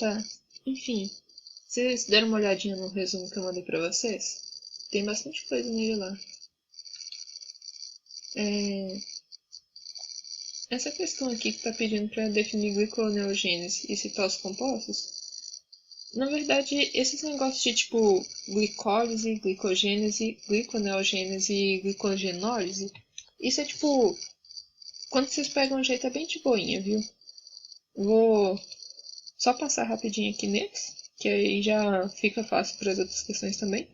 Tá. Enfim, vocês deram uma olhadinha no resumo que eu mandei pra vocês? Tem bastante coisa nele lá. Essa questão aqui que tá pedindo pra definir gliconeogênese e citar os compostos, na verdade, esses negócios de tipo glicólise, glicogênese, gliconeogênese e glicogenólise, isso é tipo, quando vocês pegam um jeito é bem de boinha, viu? Vou só passar rapidinho aqui neles, que aí já fica fácil para as outras questões também.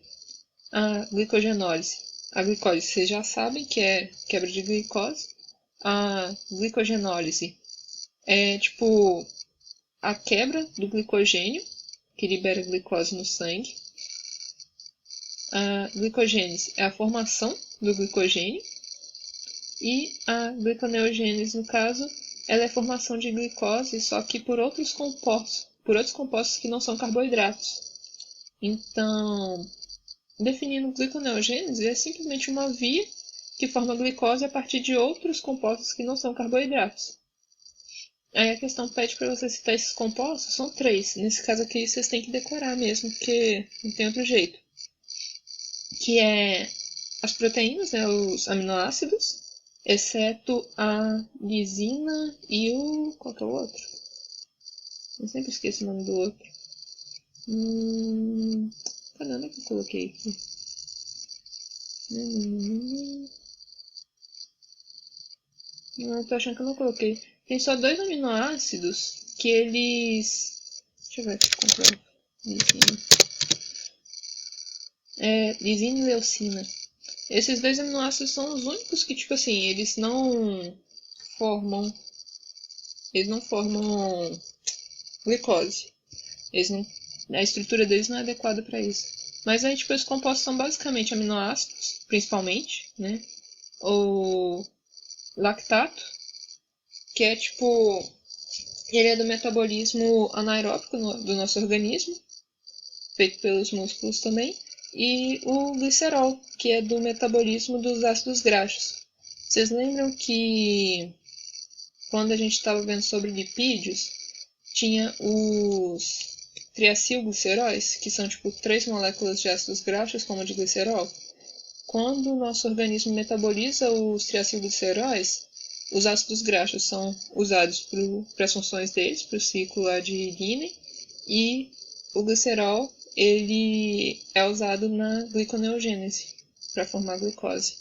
A glicogenólise. A glicólise vocês já sabem que é quebra de glicose. A glicogenólise é tipo a quebra do glicogênio, que libera glicose no sangue. A glicogênese é a formação do glicogênio. E a gliconeogênese, no caso, ela é a formação de glicose, só que por outros compostos que não são carboidratos. Então, definindo gliconeogênese, é simplesmente uma via que forma glicose a partir de outros compostos que não são carboidratos. Aí a questão pede para você citar esses compostos, são 3. Nesse caso aqui vocês têm que decorar mesmo, porque não tem outro jeito. Que é as proteínas, né, os aminoácidos, exceto a lisina e o... qual que é o outro? Eu sempre esqueço o nome do outro. Cadê? Onde é que eu coloquei aqui? Não, tô achando que eu não coloquei. Tem só 2 aminoácidos que eles... Deixa eu ver aqui, comprar. Lisina e leucina. Esses 2 aminoácidos são os únicos que, tipo assim, eles não formam glicose. A estrutura deles não é adequada para isso. Mas aí, tipo, os compostos são basicamente aminoácidos, principalmente, né? O lactato, que é tipo... ele é do metabolismo anaeróbico do nosso organismo, feito pelos músculos também. E o glicerol, que é do metabolismo dos ácidos graxos. Vocês lembram que quando a gente estava vendo sobre lipídios, tinha os triacilgliceróis, que são tipo 3 moléculas de ácidos graxos, como a de glicerol. Quando o nosso organismo metaboliza os triacilgliceróis, os ácidos graxos são usados para as funções deles, para o ciclo lá de Guinness, e o glicerol ele é usado na gliconeogênese, para formar glicose.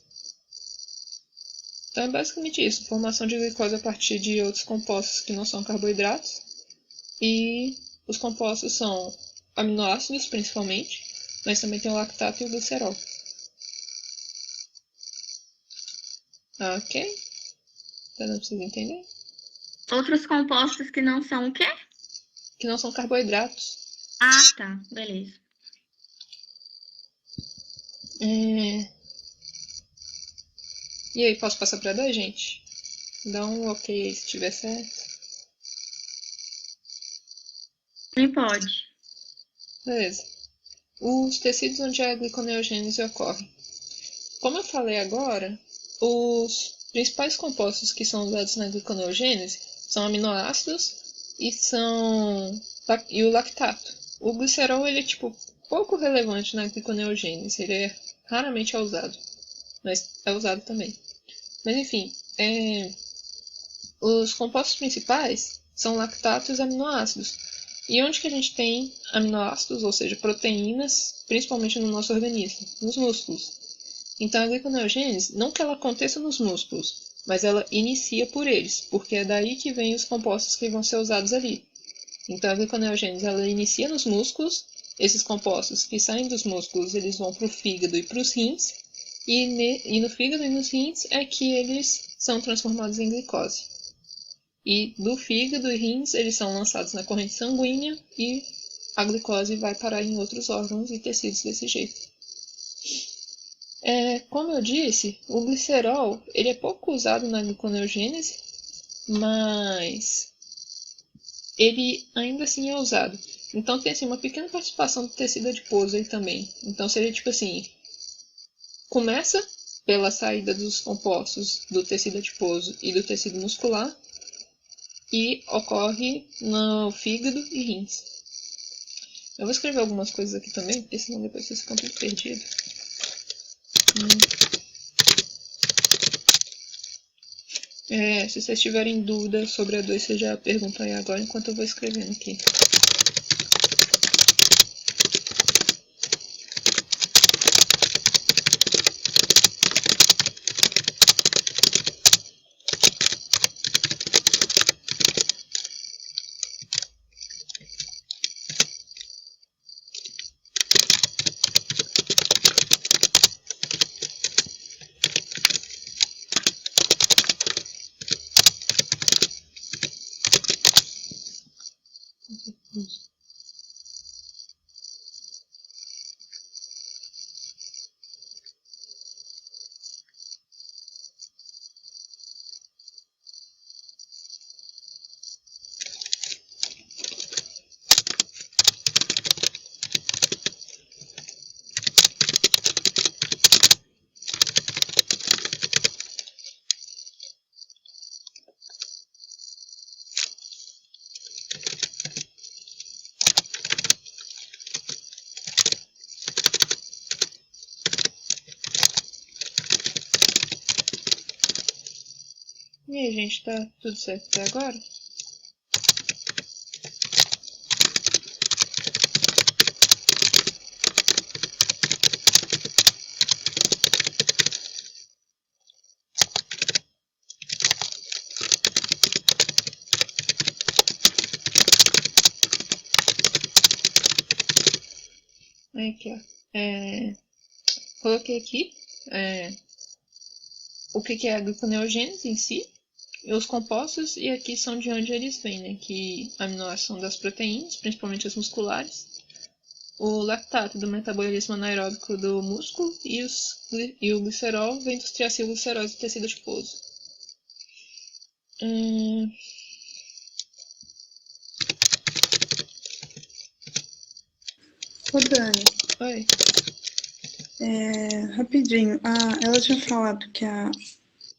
Então é basicamente isso, formação de glicose a partir de outros compostos que não são carboidratos. E os compostos são aminoácidos, principalmente, mas também tem o lactato e o glicerol. Ok? Tá dando pra vocês entenderem? Outros compostos que não são o quê? Que não são carboidratos. Ah, tá. Beleza. E aí, posso passar pra 2, gente? Dá um ok aí se tiver certo. Nem pode. Beleza. Os tecidos onde a gliconeogênese ocorre. Como eu falei agora, os principais compostos que são usados na gliconeogênese são aminoácidos e o lactato. O glicerol ele é tipo pouco relevante na gliconeogênese, ele raramente é usado, mas é usado também. Mas enfim, os compostos principais são lactato e aminoácidos. E onde que a gente tem aminoácidos, ou seja, proteínas, principalmente no nosso organismo? Nos músculos. Então a gliconeogênese, não que ela aconteça nos músculos, mas ela inicia por eles, porque é daí que vem os compostos que vão ser usados ali. Então a gliconeogênese ela inicia nos músculos, esses compostos que saem dos músculos eles vão para o fígado e para os rins, e no fígado e nos rins é que eles são transformados em glicose. E do fígado e rins eles são lançados na corrente sanguínea e a glicose vai parar em outros órgãos e tecidos desse jeito. Como eu disse, o glicerol ele é pouco usado na gliconeogênese, mas ele ainda assim é usado. Então tem assim, uma pequena participação do tecido adiposo aí também. Então seria tipo assim, começa pela saída dos compostos do tecido adiposo e do tecido muscular, e ocorre no fígado e rins. Eu vou escrever algumas coisas aqui também, porque senão depois vocês ficam tudo perdidos. Se vocês tiverem dúvida sobre a 2, vocês já perguntam aí agora, enquanto eu vou escrevendo aqui. E aí, gente, tá tudo certo até agora? Aqui, ó. Coloquei aqui o que é a gliconeogênese em si, e os compostos, e aqui são de onde eles vêm, né? Que aminoácidos são das proteínas, principalmente as musculares, o lactato do metabolismo anaeróbico do músculo e o glicerol vem dos triacilgliceróis do tecido adiposo. Ô Dani, Oi. rapidinho, ela tinha falado que a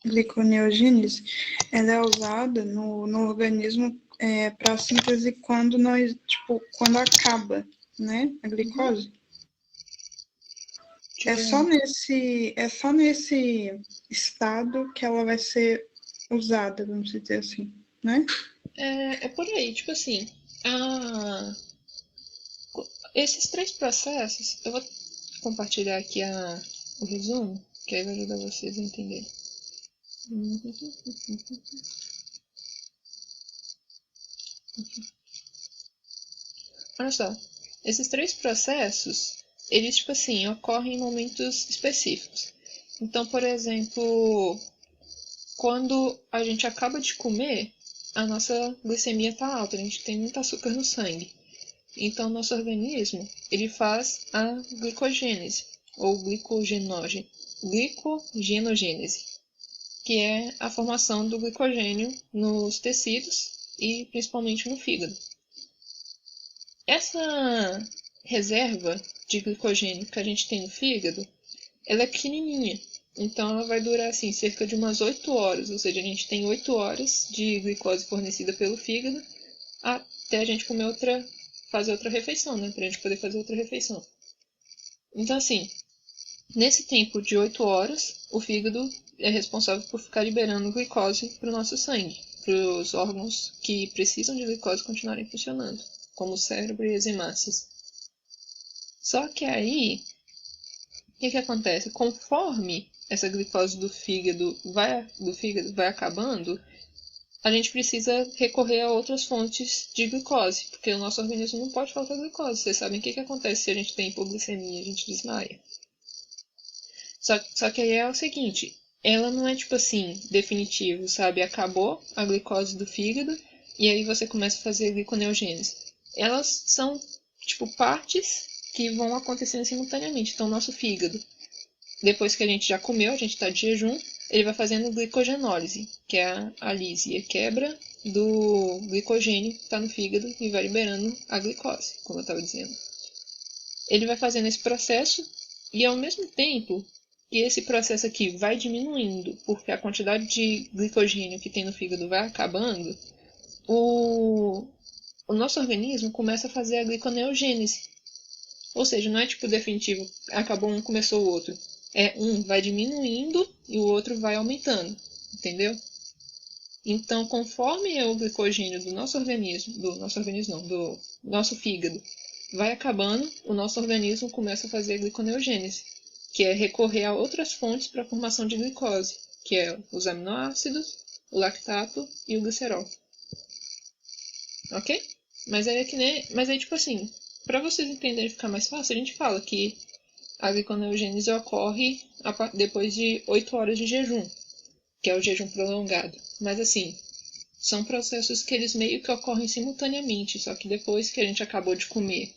gliconeogênese ela é usada no organismo para síntese quando quando acaba, né, a glicose. É só nesse estado que ela vai ser usada, vamos dizer assim, né? É por aí, tipo assim, esses 3 processos, eu vou compartilhar aqui o resumo, que aí vai ajudar vocês a entenderem. Olha só, esses 3 processos, eles, tipo assim, ocorrem em momentos específicos. Então, por exemplo, quando a gente acaba de comer, a nossa glicemia está alta, a gente tem muito açúcar no sangue. Então, nosso organismo, ele faz a glicogênese, ou glicogenogênese, que é a formação do glicogênio nos tecidos e principalmente no fígado. Essa reserva de glicogênio que a gente tem no fígado, ela é pequenininha. Então ela vai durar assim cerca de umas 8 horas, ou seja, a gente tem 8 horas de glicose fornecida pelo fígado até a gente fazer outra refeição, né? Pra gente poder fazer outra refeição. Então assim, nesse tempo de 8 horas, o fígado é responsável por ficar liberando glicose para o nosso sangue, para os órgãos que precisam de glicose continuarem funcionando, como o cérebro e as hemácias. Só que aí, o que acontece? Conforme essa glicose do fígado vai acabando, a gente precisa recorrer a outras fontes de glicose, porque o nosso organismo não pode faltar glicose. Vocês sabem o que acontece se a gente tem hipoglicemia, a gente desmaia. Só que aí é o seguinte, ela não é tipo assim, definitivo, sabe? Acabou a glicose do fígado e aí você começa a fazer gliconeogênese. Elas são tipo partes que vão acontecendo simultaneamente. Então, o nosso fígado, depois que a gente já comeu, a gente está de jejum, ele vai fazendo glicogenólise, que é a lise, a quebra do glicogênio que está no fígado e vai liberando a glicose, como eu estava dizendo. Ele vai fazendo esse processo e, ao mesmo tempo que esse processo aqui vai diminuindo, porque a quantidade de glicogênio que tem no fígado vai acabando, o nosso organismo começa a fazer a gliconeogênese. Ou seja, não é tipo definitivo, acabou um, começou o outro. É um vai diminuindo e o outro vai aumentando, entendeu? Então, conforme o glicogênio do nosso fígado vai acabando, o nosso organismo começa a fazer a gliconeogênese, que é recorrer a outras fontes para a formação de glicose, que é os aminoácidos, o lactato e o glicerol. Ok? Mas aí tipo assim, para vocês entenderem e ficar mais fácil, a gente fala que a gliconeogênese ocorre depois de 8 horas de jejum, que é o jejum prolongado. Mas assim, são processos que eles meio que ocorrem simultaneamente, só que depois que a gente acabou de comer,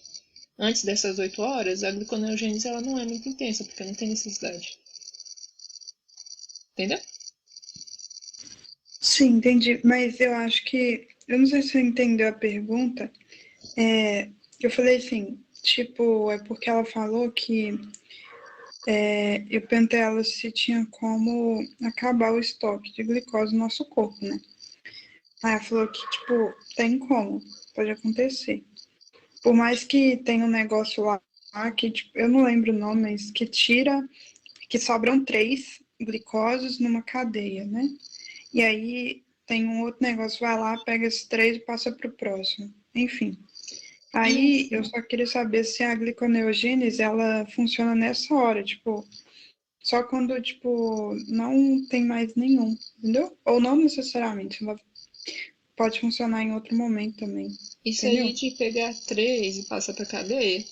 antes dessas 8 horas, a gliconeogênese ela não é muito intensa, porque não tem necessidade. Entendeu? Sim, entendi. Mas eu acho que. Eu não sei se você entendeu a pergunta. Eu falei assim, tipo, é porque ela falou que eu perguntei a ela se tinha como acabar o estoque de glicose no nosso corpo, né? Aí ela falou que, tipo, tem como, pode acontecer. Por mais que tenha um negócio lá que, tipo, eu não lembro o nome, mas que tira, que sobram 3 glicoses numa cadeia, né? E aí tem um outro negócio, vai lá, pega esses 3 e passa para o próximo. Enfim. Aí Isso. eu só queria saber se a gliconeogênese ela funciona nessa hora, tipo, só quando tipo não tem mais nenhum, entendeu? Ou não necessariamente, ela pode funcionar em outro momento também, Isso aí entendeu? de pegar 3 e passar para cadeia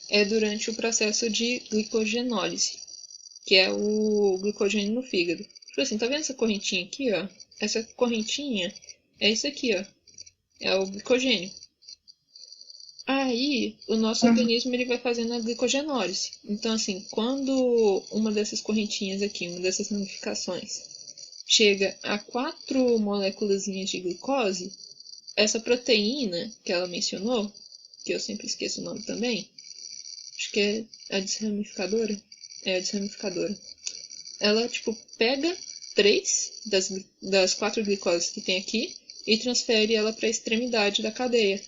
é durante o processo de glicogenólise, que é o glicogênio no fígado. Tipo assim, tá vendo essa correntinha aqui, ó? Essa correntinha é isso aqui, ó. É o glicogênio. Aí, o nosso Uhum. organismo ele vai fazendo a glicogenólise. Então, assim, quando uma dessas correntinhas aqui, uma dessas ramificações, chega a 4 moléculas de glicose, essa proteína que ela mencionou, que eu sempre esqueço o nome também, acho que é a desramificadora. É a desramificadora. Ela, tipo, pega 3 das 4 glicoses que tem aqui e transfere ela para a extremidade da cadeia.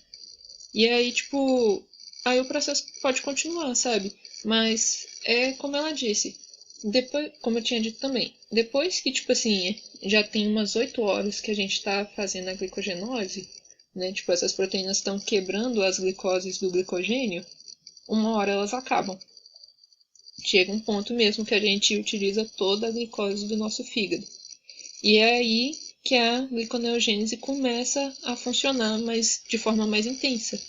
E aí, tipo, aí o processo pode continuar, sabe? Mas é como ela disse. Depois, como eu tinha dito também, depois que, tipo assim, já tem umas 8 horas que a gente tá fazendo a glicogenose, né? Tipo, essas proteínas estão quebrando as glicoses do glicogênio, uma hora elas acabam. Chega um ponto mesmo que a gente utiliza toda a glicose do nosso fígado. E é aí que a gliconeogênese começa a funcionar mas de forma mais intensa,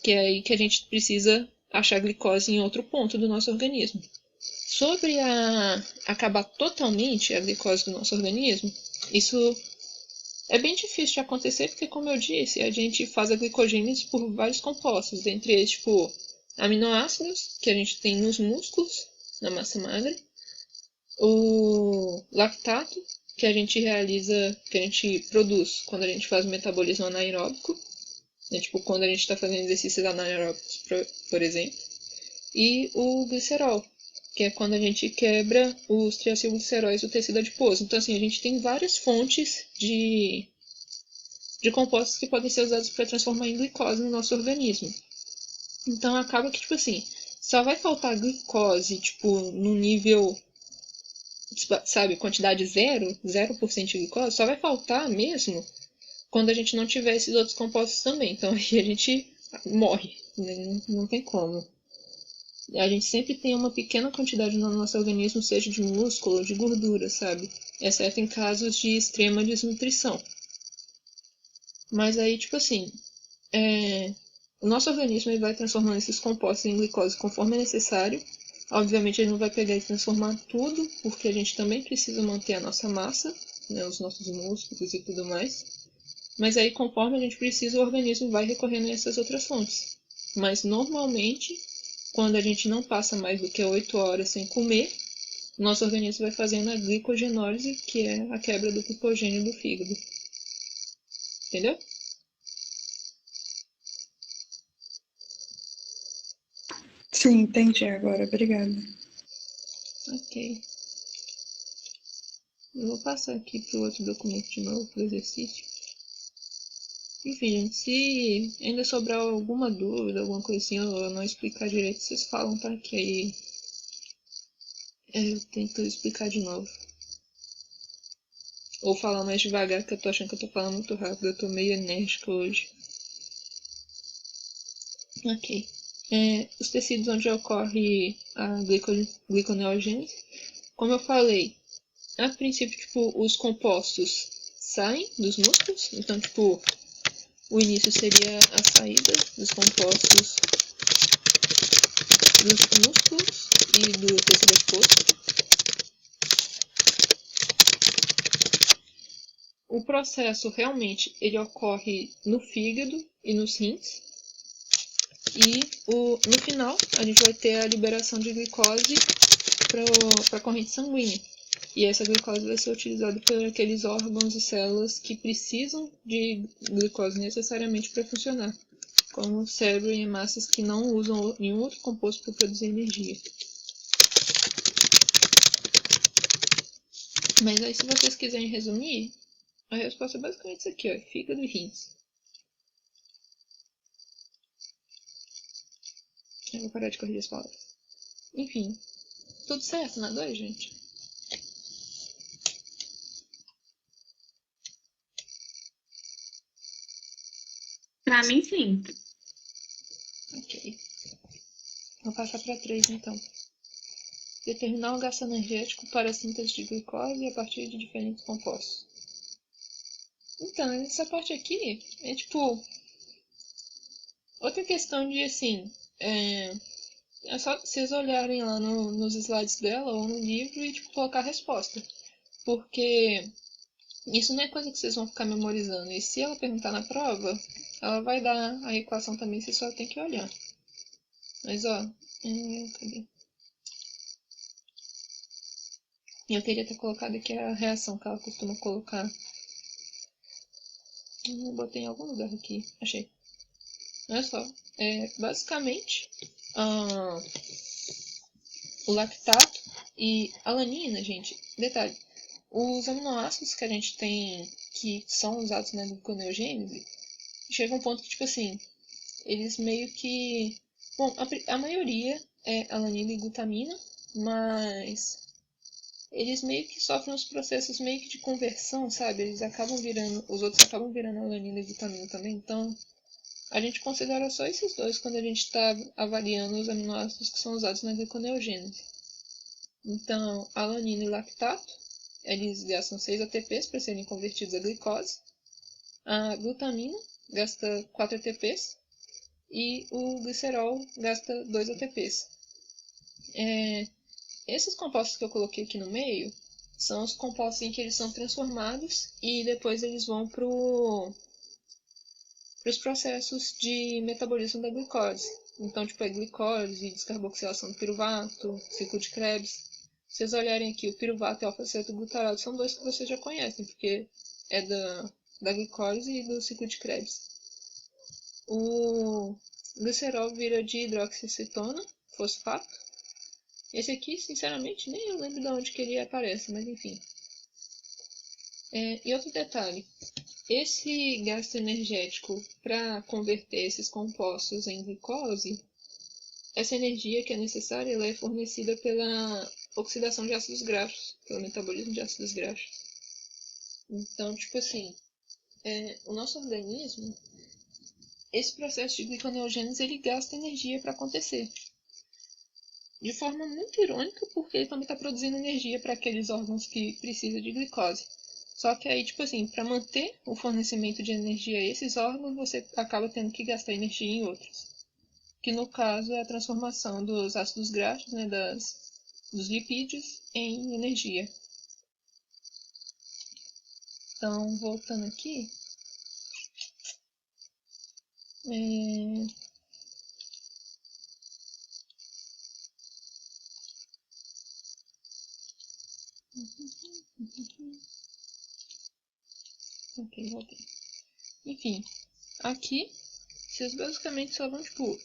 que é aí que a gente precisa achar glicose em outro ponto do nosso organismo. Sobre acabar totalmente a glicose do nosso organismo, isso é bem difícil de acontecer porque, como eu disse, a gente faz a glicogênese por vários compostos, dentre eles, tipo, aminoácidos, que a gente tem nos músculos, na massa magra, o lactato, que a gente realiza, que a gente produz quando a gente faz o metabolismo anaeróbico, né, tipo quando a gente está fazendo exercícios anaeróbicos, por exemplo, e o glicerol, que é quando a gente quebra os triacilgliceróis do tecido adiposo. Então, assim, a gente tem várias fontes de compostos que podem ser usados para transformar em glicose no nosso organismo. Então, acaba que, tipo assim, só vai faltar glicose, tipo, no nível, sabe, quantidade zero, 0% de glicose, só vai faltar mesmo quando a gente não tiver esses outros compostos também. Então, aí a gente morre, né? Não tem como. A gente sempre tem uma pequena quantidade no nosso organismo, seja de músculo ou de gordura, sabe? Exceto em casos de extrema desnutrição. Mas aí, tipo assim, o nosso organismo ele vai transformando esses compostos em glicose conforme é necessário. Obviamente, ele não vai pegar e transformar tudo, porque a gente também precisa manter a nossa massa, né, os nossos músculos e tudo mais. Mas aí, conforme a gente precisa, o organismo vai recorrendo a essas outras fontes. Mas normalmente, quando a gente não passa mais do que 8 horas sem comer, nosso organismo vai fazendo a glicogenólise, que é a quebra do glicogênio do fígado. Entendeu? Sim, entendi agora, obrigada. Ok. Eu vou passar aqui para o outro documento de novo, para o exercício. Enfim, gente, se ainda sobrar alguma dúvida, alguma coisa assim, ou eu não explicar direito, vocês falam, tá? Que aí eu tento explicar de novo. Ou falar mais devagar, que eu tô achando que eu tô falando muito rápido, eu tô meio enérgica hoje. Ok. Os tecidos onde ocorre a gliconeogênese, como eu falei, a princípio, tipo, os compostos saem dos músculos, então, tipo, o início seria a saída dos compostos dos músculos e do tecido adiposo. O processo realmente ele ocorre no fígado e nos rins. E no final a gente vai ter a liberação de glicose para a corrente sanguínea. E essa glicose vai ser utilizada por aqueles órgãos e células que precisam de glicose necessariamente para funcionar, como o cérebro e hemácias que não usam nenhum outro composto para produzir energia. Mas aí, se vocês quiserem resumir, a resposta é basicamente isso aqui, ó, fígado e rins. Eu vou parar de corrigir as palavras. Enfim, tudo certo na 2, gente? Pra mim, sim. Ok. Vou passar para 3, então. Determinar o gasto energético para a síntese de glicose a partir de diferentes compostos. Então, essa parte aqui é tipo outra questão de assim, é só vocês olharem lá nos slides dela ou no livro e tipo colocar a resposta, porque isso não é coisa que vocês vão ficar memorizando. E se ela perguntar na prova, ela vai dar a equação também, você só tem que olhar. Mas ó, cadê? Eu queria ter colocado aqui a reação que ela costuma colocar. Eu botei em algum lugar aqui. Achei. Olha só. Basicamente, o lactato e alanina, gente. Detalhe. Os aminoácidos que a gente tem, que são usados na gluconeogênese, chega um ponto que, tipo assim, eles meio que... Bom, a maioria é alanina e glutamina, mas eles meio que sofrem uns processos meio que de conversão, sabe? Eles acabam virando, os outros acabam virando alanina e glutamina também, então a gente considera só esses dois quando a gente está avaliando os aminoácidos que são usados na gliconeogênese. Então, alanina e lactato, eles gastam 6 ATPs para serem convertidos a glicose. A glutamina gasta 4 ATPs e o glicerol gasta 2 ATPs. Esses compostos que eu coloquei aqui no meio são os compostos em que eles são transformados e depois eles vão para os processos de metabolismo da glicose. Então, tipo, a glicose, descarboxilação do piruvato, ciclo de Krebs. Se vocês olharem aqui, o piruvato e o alfa-cetoglutarato são dois que vocês já conhecem, porque é da glicose e do ciclo de Krebs. O glicerol vira de hidroxicetona, fosfato. Esse aqui, sinceramente, nem eu lembro de onde que ele aparece, mas enfim. E outro detalhe, esse gasto energético para converter esses compostos em glicose, essa energia que é necessária, ela é fornecida pela oxidação de ácidos graxos, pelo metabolismo de ácidos graxos. Então, tipo assim, o nosso organismo, esse processo de gliconeogênese, ele gasta energia para acontecer. De forma muito irônica, porque ele também está produzindo energia para aqueles órgãos que precisam de glicose. Só que aí, tipo assim, para manter o fornecimento de energia a esses órgãos, você acaba tendo que gastar energia em outros. Que no caso é a transformação dos ácidos graxos, né, dos lipídios, em energia. Então, voltando aqui. Ok, voltei. Enfim, aqui vocês basicamente só vão, tipo,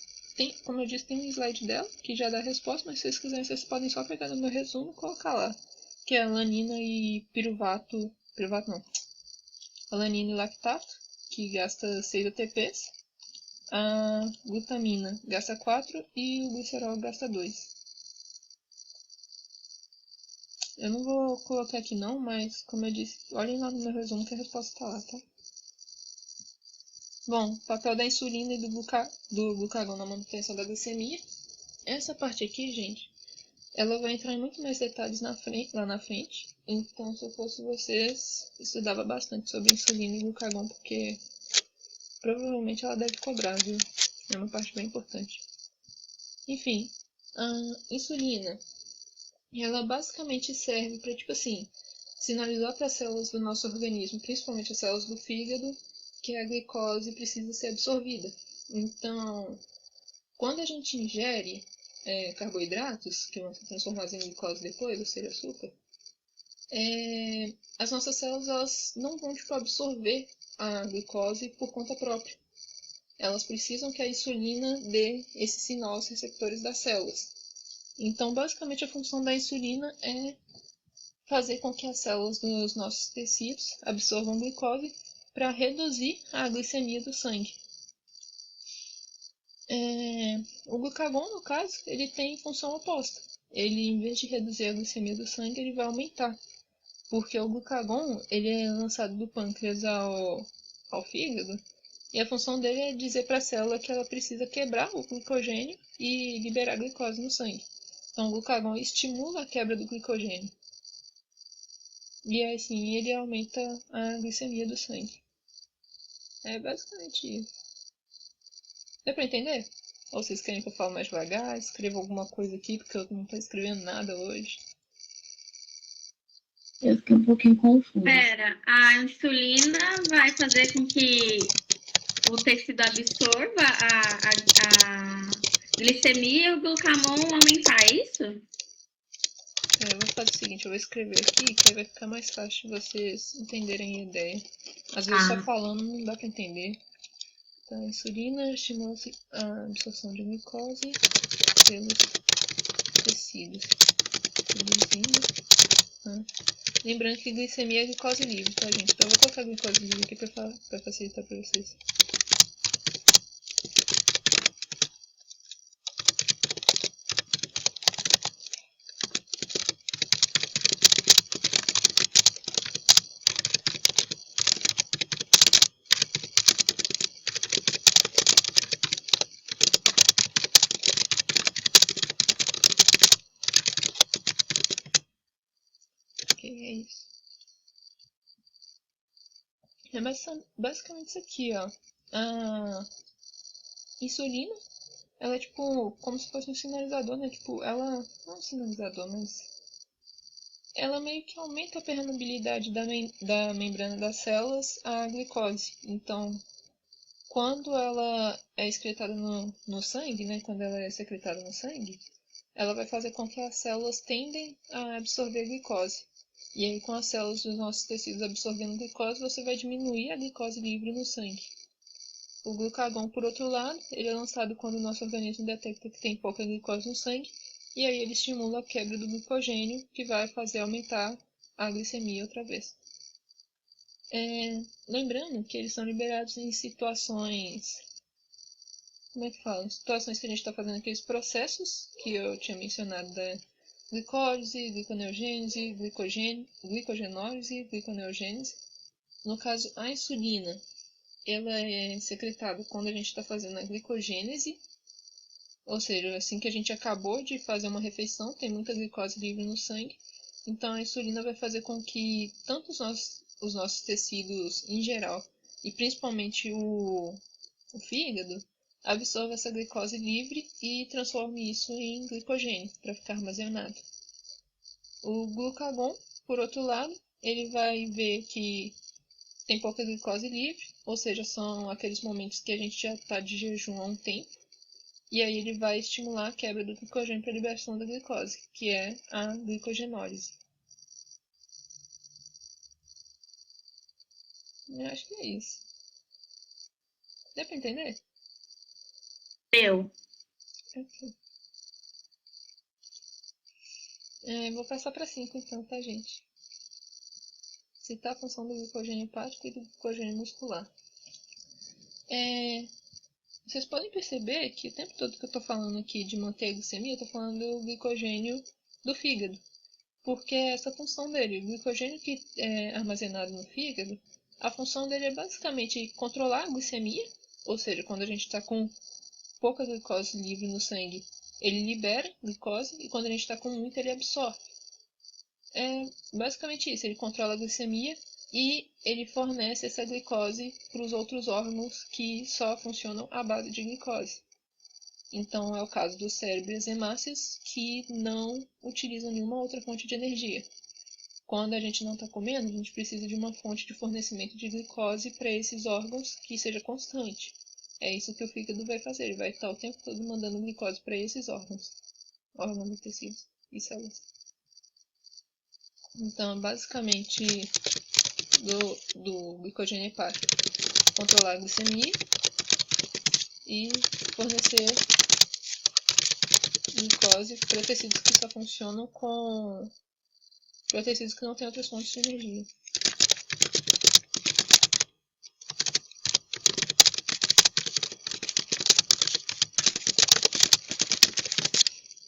como eu disse, tem um slide dela que já dá a resposta, mas se vocês quiserem, vocês podem só pegar no meu resumo e colocar lá. Que é alanina e piruvato não, alanina e lactato, que gasta 6 ATPs, a glutamina gasta 4 e o glicerol gasta 2. Eu não vou colocar aqui não, mas como eu disse, olhem lá no meu resumo que a resposta tá lá, tá? Bom, papel da insulina e do glucagon na manutenção da glicemia. Essa parte aqui, gente, ela vai entrar em muito mais detalhes lá na frente. Então, se eu fosse vocês, estudava bastante sobre insulina e glucagon, porque provavelmente ela deve cobrar, viu? É uma parte bem importante. Enfim, a insulina, ela basicamente serve para, tipo assim, sinalizar para as células do nosso organismo, principalmente as células do fígado, que a glicose precisa ser absorvida. Então, quando a gente ingere carboidratos, que vão ser transformados em glicose depois, ou seja, açúcar, as nossas células elas não vão tipo, absorver a glicose por conta própria. Elas precisam que a insulina dê esse sinal aos receptores das células. Então, basicamente, a função da insulina é fazer com que as células dos nossos tecidos absorvam glicose para reduzir a glicemia do sangue. O glucagon, no caso, ele tem função oposta. Ele, em vez de reduzir a glicemia do sangue, ele vai aumentar. Porque o glucagon, ele é lançado do pâncreas ao fígado, e a função dele é dizer para a célula que ela precisa quebrar o glicogênio e liberar a glicose no sangue. Então, o glucagon estimula a quebra do glicogênio. E assim, ele aumenta a glicemia do sangue. É basicamente isso. Deu pra entender? Ou vocês querem que eu fale mais devagar? Escreva alguma coisa aqui, porque eu não tô escrevendo nada hoje. Eu fiquei um pouquinho confusa. Pera, a insulina vai fazer com que o tecido absorva a glicemia e o glucagon aumentar, é isso? Eu vou fazer o seguinte, eu vou escrever aqui, que aí vai ficar mais fácil de vocês entenderem a ideia. Às vezes só falando não dá pra entender. Então, a insulina estimula a absorção de glicose pelos tecidos. Lembrando que glicemia é glicose livre, tá, gente? Então, eu vou colocar glicose livre aqui pra facilitar pra vocês. É isso. É basicamente isso aqui, ó. A insulina, ela é tipo como se fosse um sinalizador, né? Tipo, ela não é um sinalizador, mas ela meio que aumenta a permeabilidade da membrana das células à glicose. Então, quando ela é excretada no sangue, né? Quando ela é secretada no sangue, ela vai fazer com que as células tendem a absorver a glicose. E aí, com as células dos nossos tecidos absorvendo glicose, você vai diminuir a glicose livre no sangue. O glucagon, por outro lado, ele é lançado quando o nosso organismo detecta que tem pouca glicose no sangue, e aí ele estimula a quebra do glicogênio, que vai fazer aumentar a glicemia outra vez. Lembrando que eles são liberados em situações... Como é que fala? Em situações que a gente está fazendo aqueles processos que eu tinha mencionado da glicólise, gliconeogênese, glicogenólise, gliconeogênese. No caso, a insulina, ela é secretada quando a gente está fazendo a glicogênese, ou seja, assim que a gente acabou de fazer uma refeição, tem muita glicose livre no sangue, então a insulina vai fazer com que tanto os nossos tecidos em geral, e principalmente o fígado, absorva essa glicose livre e transforme isso em glicogênio para ficar armazenado. O glucagon, por outro lado, ele vai ver que tem pouca glicose livre, ou seja, são aqueles momentos que a gente já está de jejum há um tempo, e aí ele vai estimular a quebra do glicogênio para a liberação da glicose, que é a glicogenólise. Eu acho que é isso. Deu para entender? Deu. Ok. Vou passar para 5 então, tá, gente? Citar a função do glicogênio hepático e do glicogênio muscular. Vocês podem perceber que o tempo todo que eu tô falando aqui de manter a glicemia, eu tô falando do glicogênio do fígado. Porque é essa a função dele. O glicogênio que é armazenado no fígado, a função dele é basicamente controlar a glicemia, ou seja, quando a gente está com pouca glicose livre no sangue, ele libera glicose, e quando a gente está com muita, ele absorve. É basicamente isso, ele controla a glicemia e ele fornece essa glicose para os outros órgãos que só funcionam à base de glicose. Então é o caso do cérebro e as hemácias, que não utilizam nenhuma outra fonte de energia. Quando a gente não está comendo, a gente precisa de uma fonte de fornecimento de glicose para esses órgãos que seja constante. É isso que o fígado vai fazer, ele vai estar o tempo todo mandando glicose para esses órgãos de tecidos e células. Então, basicamente, do glicogênio hepático, controlar a glicemia e fornecer glicose para tecidos que só funcionam para tecidos que não têm outras fontes de energia.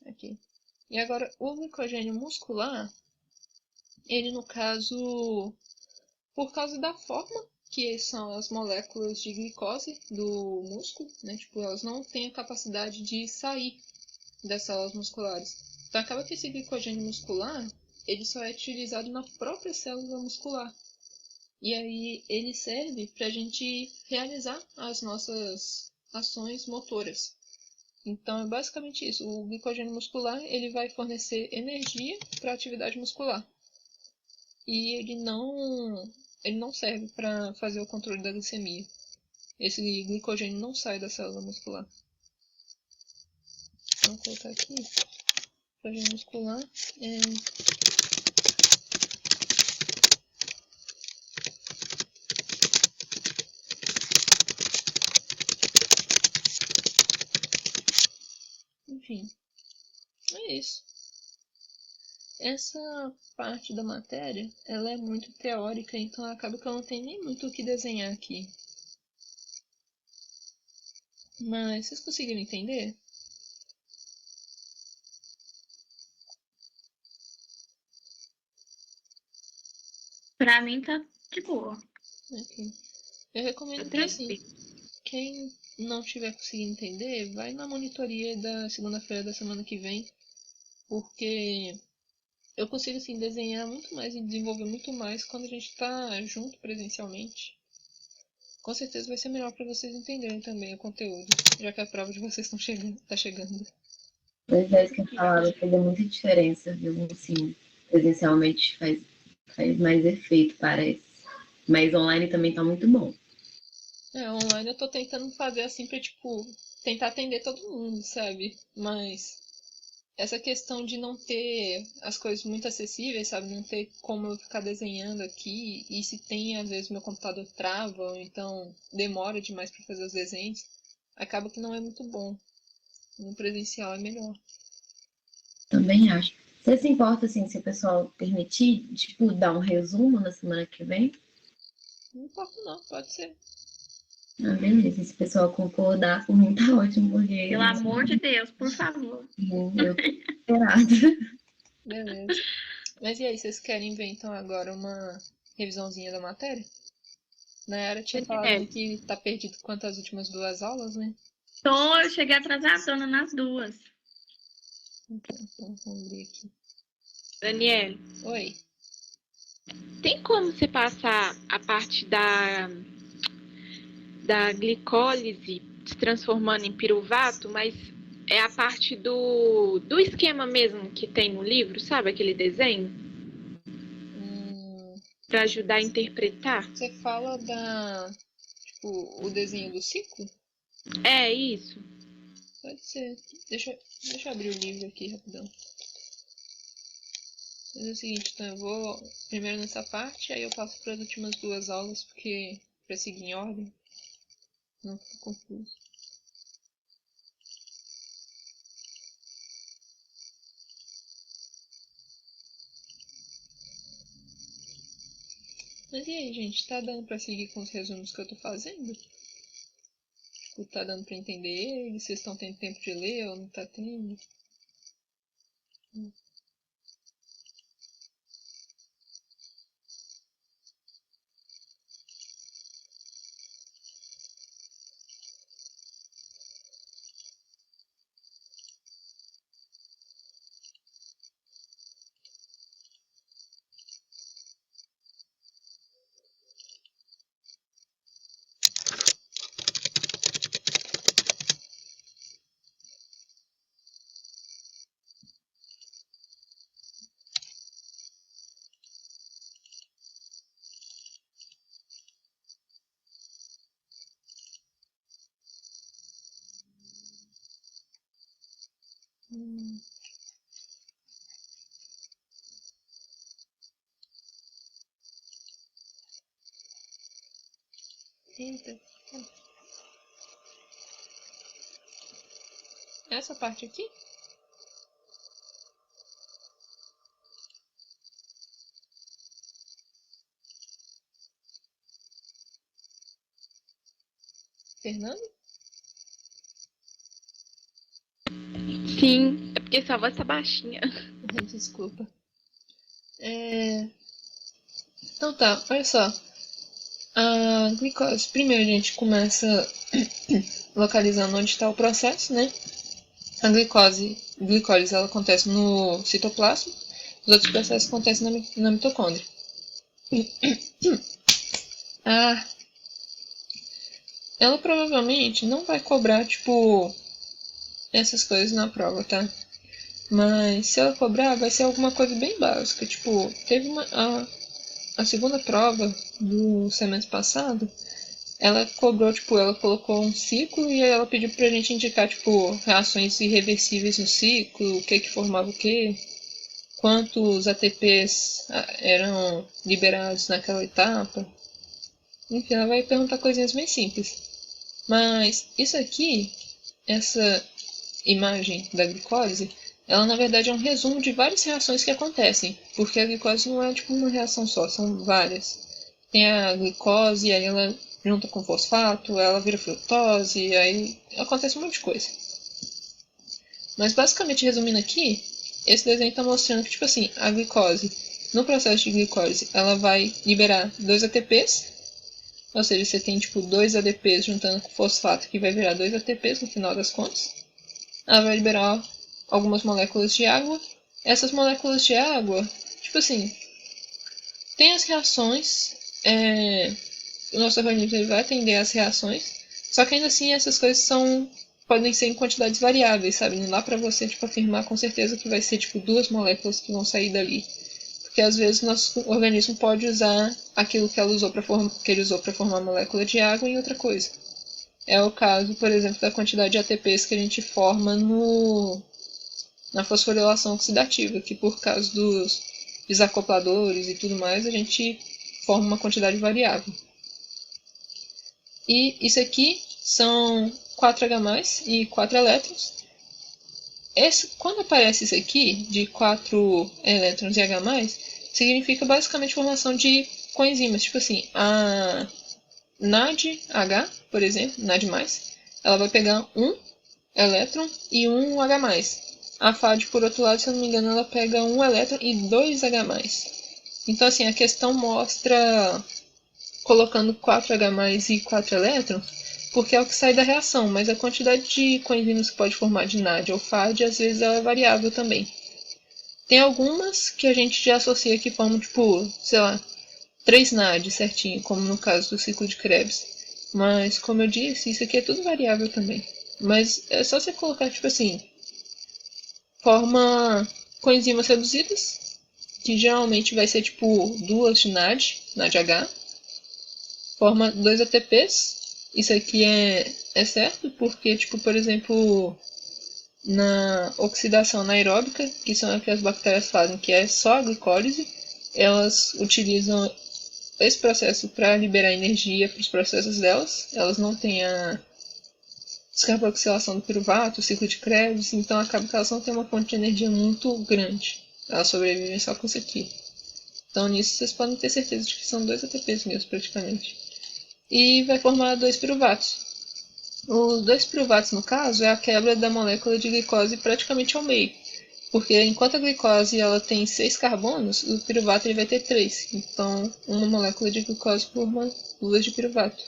Aqui. E agora, o glicogênio muscular, ele no caso, por causa da forma que são as moléculas de glicose do músculo, né? Tipo, elas não têm a capacidade de sair das células musculares. Então acaba que esse glicogênio muscular, ele só é utilizado na própria célula muscular. E aí ele serve para a gente realizar as nossas ações motoras. Então é basicamente isso. O glicogênio muscular, ele vai fornecer energia para a atividade muscular. E ele não serve para fazer o controle da glicemia. Esse glicogênio não sai da célula muscular. Vou colocar aqui. Glicogênio muscular. Enfim, é isso. Essa parte da matéria, ela é muito teórica, então acaba que eu não tenho nem muito o que desenhar aqui. Mas vocês conseguiram entender? Pra mim tá de boa. Ok. Eu recomendo que, assim, quem não tiver conseguindo entender, vai na monitoria da segunda-feira da semana que vem, porque eu consigo, assim, desenhar muito mais e desenvolver muito mais quando a gente está junto presencialmente. Com certeza vai ser melhor para vocês entenderem também o conteúdo, já que a prova de vocês tá chegando. Pois é, isso que eu falava, faz muita diferença, viu? Assim, presencialmente faz mais efeito, parece. Mas online também tá muito bom. Online eu tô tentando fazer assim pra, tipo, tentar atender todo mundo, sabe? Mas essa questão de não ter as coisas muito acessíveis, sabe? Não ter como eu ficar desenhando aqui, e se tem, às vezes meu computador trava, ou então demora demais pra fazer os desenhos, acaba que não é muito bom. No presencial é melhor. Também acho. Você se importa, assim, se o pessoal permitir, tipo, dar um resumo na semana que vem? Não importa não, pode ser. Ah, beleza. Se o pessoal concordar, por mim tá ótimo, porque... Pelo amor de Deus, por favor. Eu tô esperada. Beleza. Mas e aí, vocês querem ver então agora uma revisãozinha da matéria? Nayara tinha falado que tá perdido quanto às últimas 2 aulas, né? Eu cheguei atrasadona nas 2. Então, vamos abrir aqui. Daniel, Oi. tem como você passar a parte da glicólise se transformando em piruvato, mas é a parte do esquema mesmo que tem no livro, sabe? Aquele desenho? Para ajudar a interpretar? Você fala tipo, o desenho do ciclo? É isso. Pode ser. Deixa eu abrir o livro aqui rapidão. Mas é o seguinte, então eu vou primeiro nessa parte, aí eu passo para as últimas 2 aulas, porque para seguir em ordem, não fico confuso. Mas e aí, gente? Tá dando para seguir com os resumos que eu tô fazendo? tipo, tá dando pra entender ele, vocês estão tendo tempo de ler ou não tá tendo. Eita. Essa parte aqui? Fernando? Sim, é porque sua voz tá baixinha. Desculpa. Então tá, olha só. A glicose. Primeiro a gente começa localizando onde está o processo, né? A glicólise ela acontece no citoplasma, os outros processos acontecem na mitocôndria. Ela provavelmente não vai cobrar, tipo, essas coisas na prova, tá? Mas se ela cobrar, vai ser alguma coisa bem básica. Tipo, teve a segunda prova do semestre passado, ela cobrou, tipo, ela colocou um ciclo e aí ela pediu pra gente indicar, tipo, reações irreversíveis no ciclo, o que formava o que, quantos ATPs eram liberados naquela etapa. Enfim, ela vai perguntar coisinhas bem simples. Mas isso aqui, essa imagem da glicose, ela na verdade é um resumo de várias reações que acontecem, porque a glicose não é tipo uma reação só, são várias. Tem a glicose, aí ela junta com fosfato, ela vira frutose, aí acontece um monte de coisa. Mas basicamente, resumindo aqui, esse desenho está mostrando que, tipo assim, a glicose, no processo de glicólise, ela vai liberar 2 ATPs, ou seja, você tem tipo 2 ADPs juntando com fosfato, que vai virar 2 ATPs no final das contas. Ela vai liberar algumas moléculas de água. Essas moléculas de água, tipo assim, tem as reações, o nosso organismo ele vai atender às reações, só que ainda assim essas coisas podem ser em quantidades variáveis, sabe? Não dá pra você tipo, afirmar com certeza que vai ser tipo 2 moléculas que vão sair dali. Porque às vezes nosso organismo pode usar aquilo que ele usou para formar a molécula de água em outra coisa. É o caso, por exemplo, da quantidade de ATPs que a gente forma na fosforilação oxidativa, que por causa dos desacopladores e tudo mais, a gente forma uma quantidade variável. E isso aqui são 4H+, e 4 elétrons. Quando aparece isso aqui, de 4 elétrons e H+, significa basicamente formação de coenzimas. Tipo assim, a NADH, por exemplo, NAD+, ela vai pegar um elétron e um H+. A FAD, por outro lado, se eu não me engano, ela pega um elétron e 2 H+. Então, assim, a questão mostra colocando 4H+, e 4 elétrons, porque é o que sai da reação, mas a quantidade de coenzimas que pode formar de NAD ou FAD, às vezes ela é variável também. Tem algumas que a gente já associa que formam, tipo, sei lá, 3 NAD certinho, como no caso do ciclo de Krebs. Mas, como eu disse, isso aqui é tudo variável também. Mas é só você colocar, tipo assim, forma coenzimas reduzidas, que geralmente vai ser, tipo, 2 de NADH, forma 2 ATPs. Isso aqui é certo porque, tipo, por exemplo, na oxidação anaeróbica, que são as que as bactérias fazem, que é só a glicólise, elas utilizam esse processo para liberar energia para os processos delas. Elas não têm a descarboxilação do piruvato, o ciclo de Krebs, então acaba que elas não têm uma fonte de energia muito grande. Elas sobrevivem só com isso aqui. Então nisso vocês podem ter certeza de que são 2 ATPs mesmo, praticamente. E vai formar 2 piruvatos. Os dois piruvatos, no caso, é a quebra da molécula de glicose praticamente ao meio. Porque enquanto a glicose ela tem 6 carbonos, o piruvato ele vai ter 3. Então, uma molécula de glicose forma 2 de piruvato.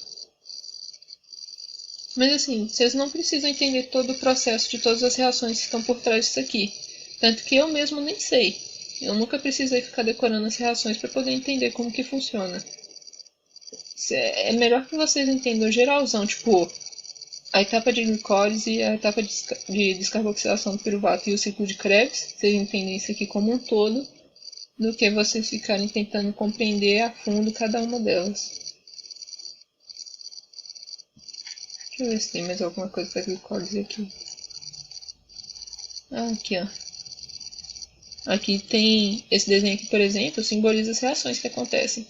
Mas assim, vocês não precisam entender todo o processo de todas as reações que estão por trás disso aqui. Tanto que eu mesmo nem sei. Eu nunca precisei ficar decorando as reações para poder entender como que funciona. É melhor que vocês entendam geralzão, tipo, a etapa de glicólise e a etapa de descarboxilação do piruvato e o ciclo de Krebs, vocês entendem isso aqui como um todo, do que vocês ficarem tentando compreender a fundo cada uma delas. Deixa eu ver se tem mais alguma coisa da glicólise aqui. Ah, aqui ó. Aqui tem esse desenho aqui, por exemplo, simboliza as reações que acontecem.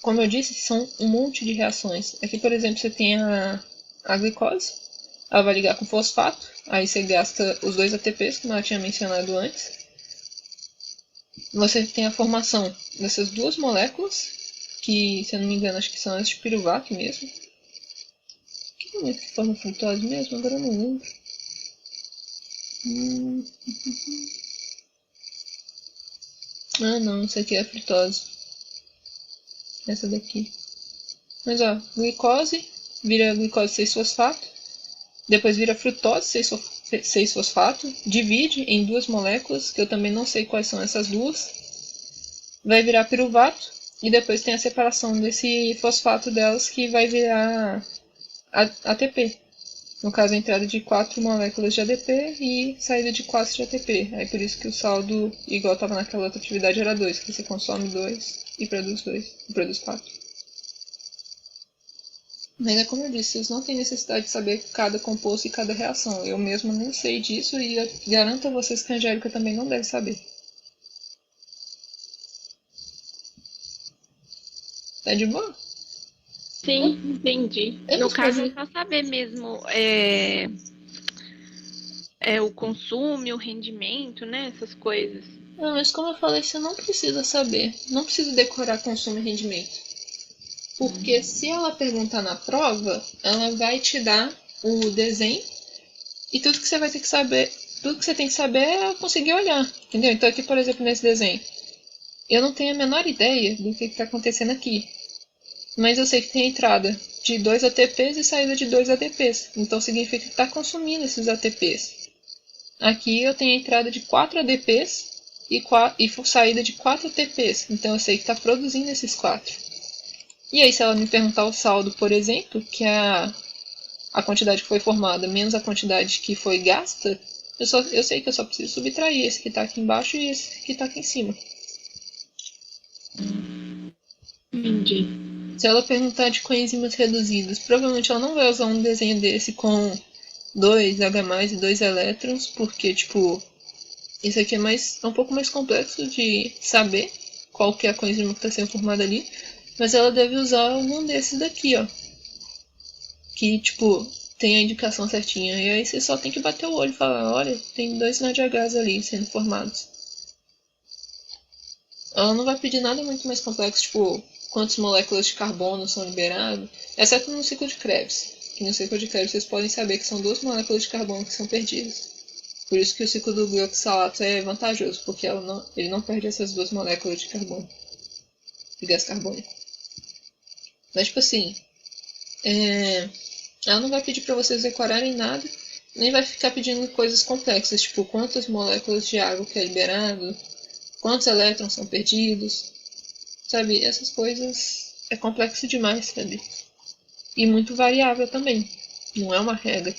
Como eu disse, são um monte de reações. Aqui, por exemplo, você tem a glicose. Ela vai ligar com fosfato. Aí você gasta os 2 ATPs, como ela tinha mencionado antes. Você tem a formação dessas duas moléculas, que, se eu não me engano, acho que são as de piruvato mesmo. Que momento que forma frutose mesmo? Agora eu não lembro. Ah, não, isso aqui é a frutose. Essa daqui. Mas ó, glicose vira glicose 6-fosfato. Depois vira frutose 6-fosfato. Divide em 2 moléculas, que eu também não sei quais são essas duas. Vai virar piruvato. E depois tem a separação desse fosfato delas, que vai virar ATP. No caso, a entrada de 4 moléculas de ADP e saída de 4 de ATP. Aí por isso que o saldo, igual estava naquela outra atividade, era 2, que você consome 2 e produz 2, e produz 4. Mas é como eu disse, vocês não têm necessidade de saber cada composto e cada reação. Eu mesmo nem sei disso e eu garanto a vocês que a Angélica também não deve saber. Tá de boa? Sim, entendi. No caso, é só saber mesmo o consumo, o rendimento, né? Essas coisas. Não, mas como eu falei, você não precisa saber. Não precisa decorar consumo e rendimento. Porque se ela perguntar na prova, ela vai te dar o desenho e tudo que você vai ter que saber, tudo que você tem que saber é conseguir olhar, entendeu? Então aqui, por exemplo, nesse desenho, eu não tenho a menor ideia do que está acontecendo aqui. Mas eu sei que tem a entrada de 2 ATPs e saída de 2 ADPs. Então significa que está consumindo esses ATPs. Aqui eu tenho a entrada de 4 ADPs e saída de 4 ATPs. Então eu sei que está produzindo esses 4. E aí se ela me perguntar o saldo, por exemplo, que é a quantidade que foi formada menos a quantidade que foi gasta, eu sei que eu só preciso subtrair esse que está aqui embaixo e esse que está aqui em cima. Entendi. Se ela perguntar de coenzimas reduzidas, provavelmente ela não vai usar um desenho desse com 2 H+, e 2 elétrons, porque, tipo, isso aqui é um pouco mais complexo de saber qual que é a coenzima que está sendo formada ali, mas ela deve usar algum desses daqui, ó, que, tipo, tem a indicação certinha, e aí você só tem que bater o olho e falar, olha, tem 2 NADHs ali sendo formados. Ela não vai pedir nada muito mais complexo, tipo, quantas moléculas de carbono são liberadas, exceto no ciclo de Krebs. Que no ciclo de Krebs vocês podem saber que são 2 moléculas de carbono que são perdidas. Por isso que o ciclo do glioxalato é vantajoso, porque ele não perde essas 2 moléculas de carbono, de gás carbônico. Mas tipo assim, ela não vai pedir para vocês decorarem nada, nem vai ficar pedindo coisas complexas, tipo quantas moléculas de água que é liberado, quantos elétrons são perdidos. Sabe, essas coisas é complexo demais, sabe? E muito variável também. Não é uma regra.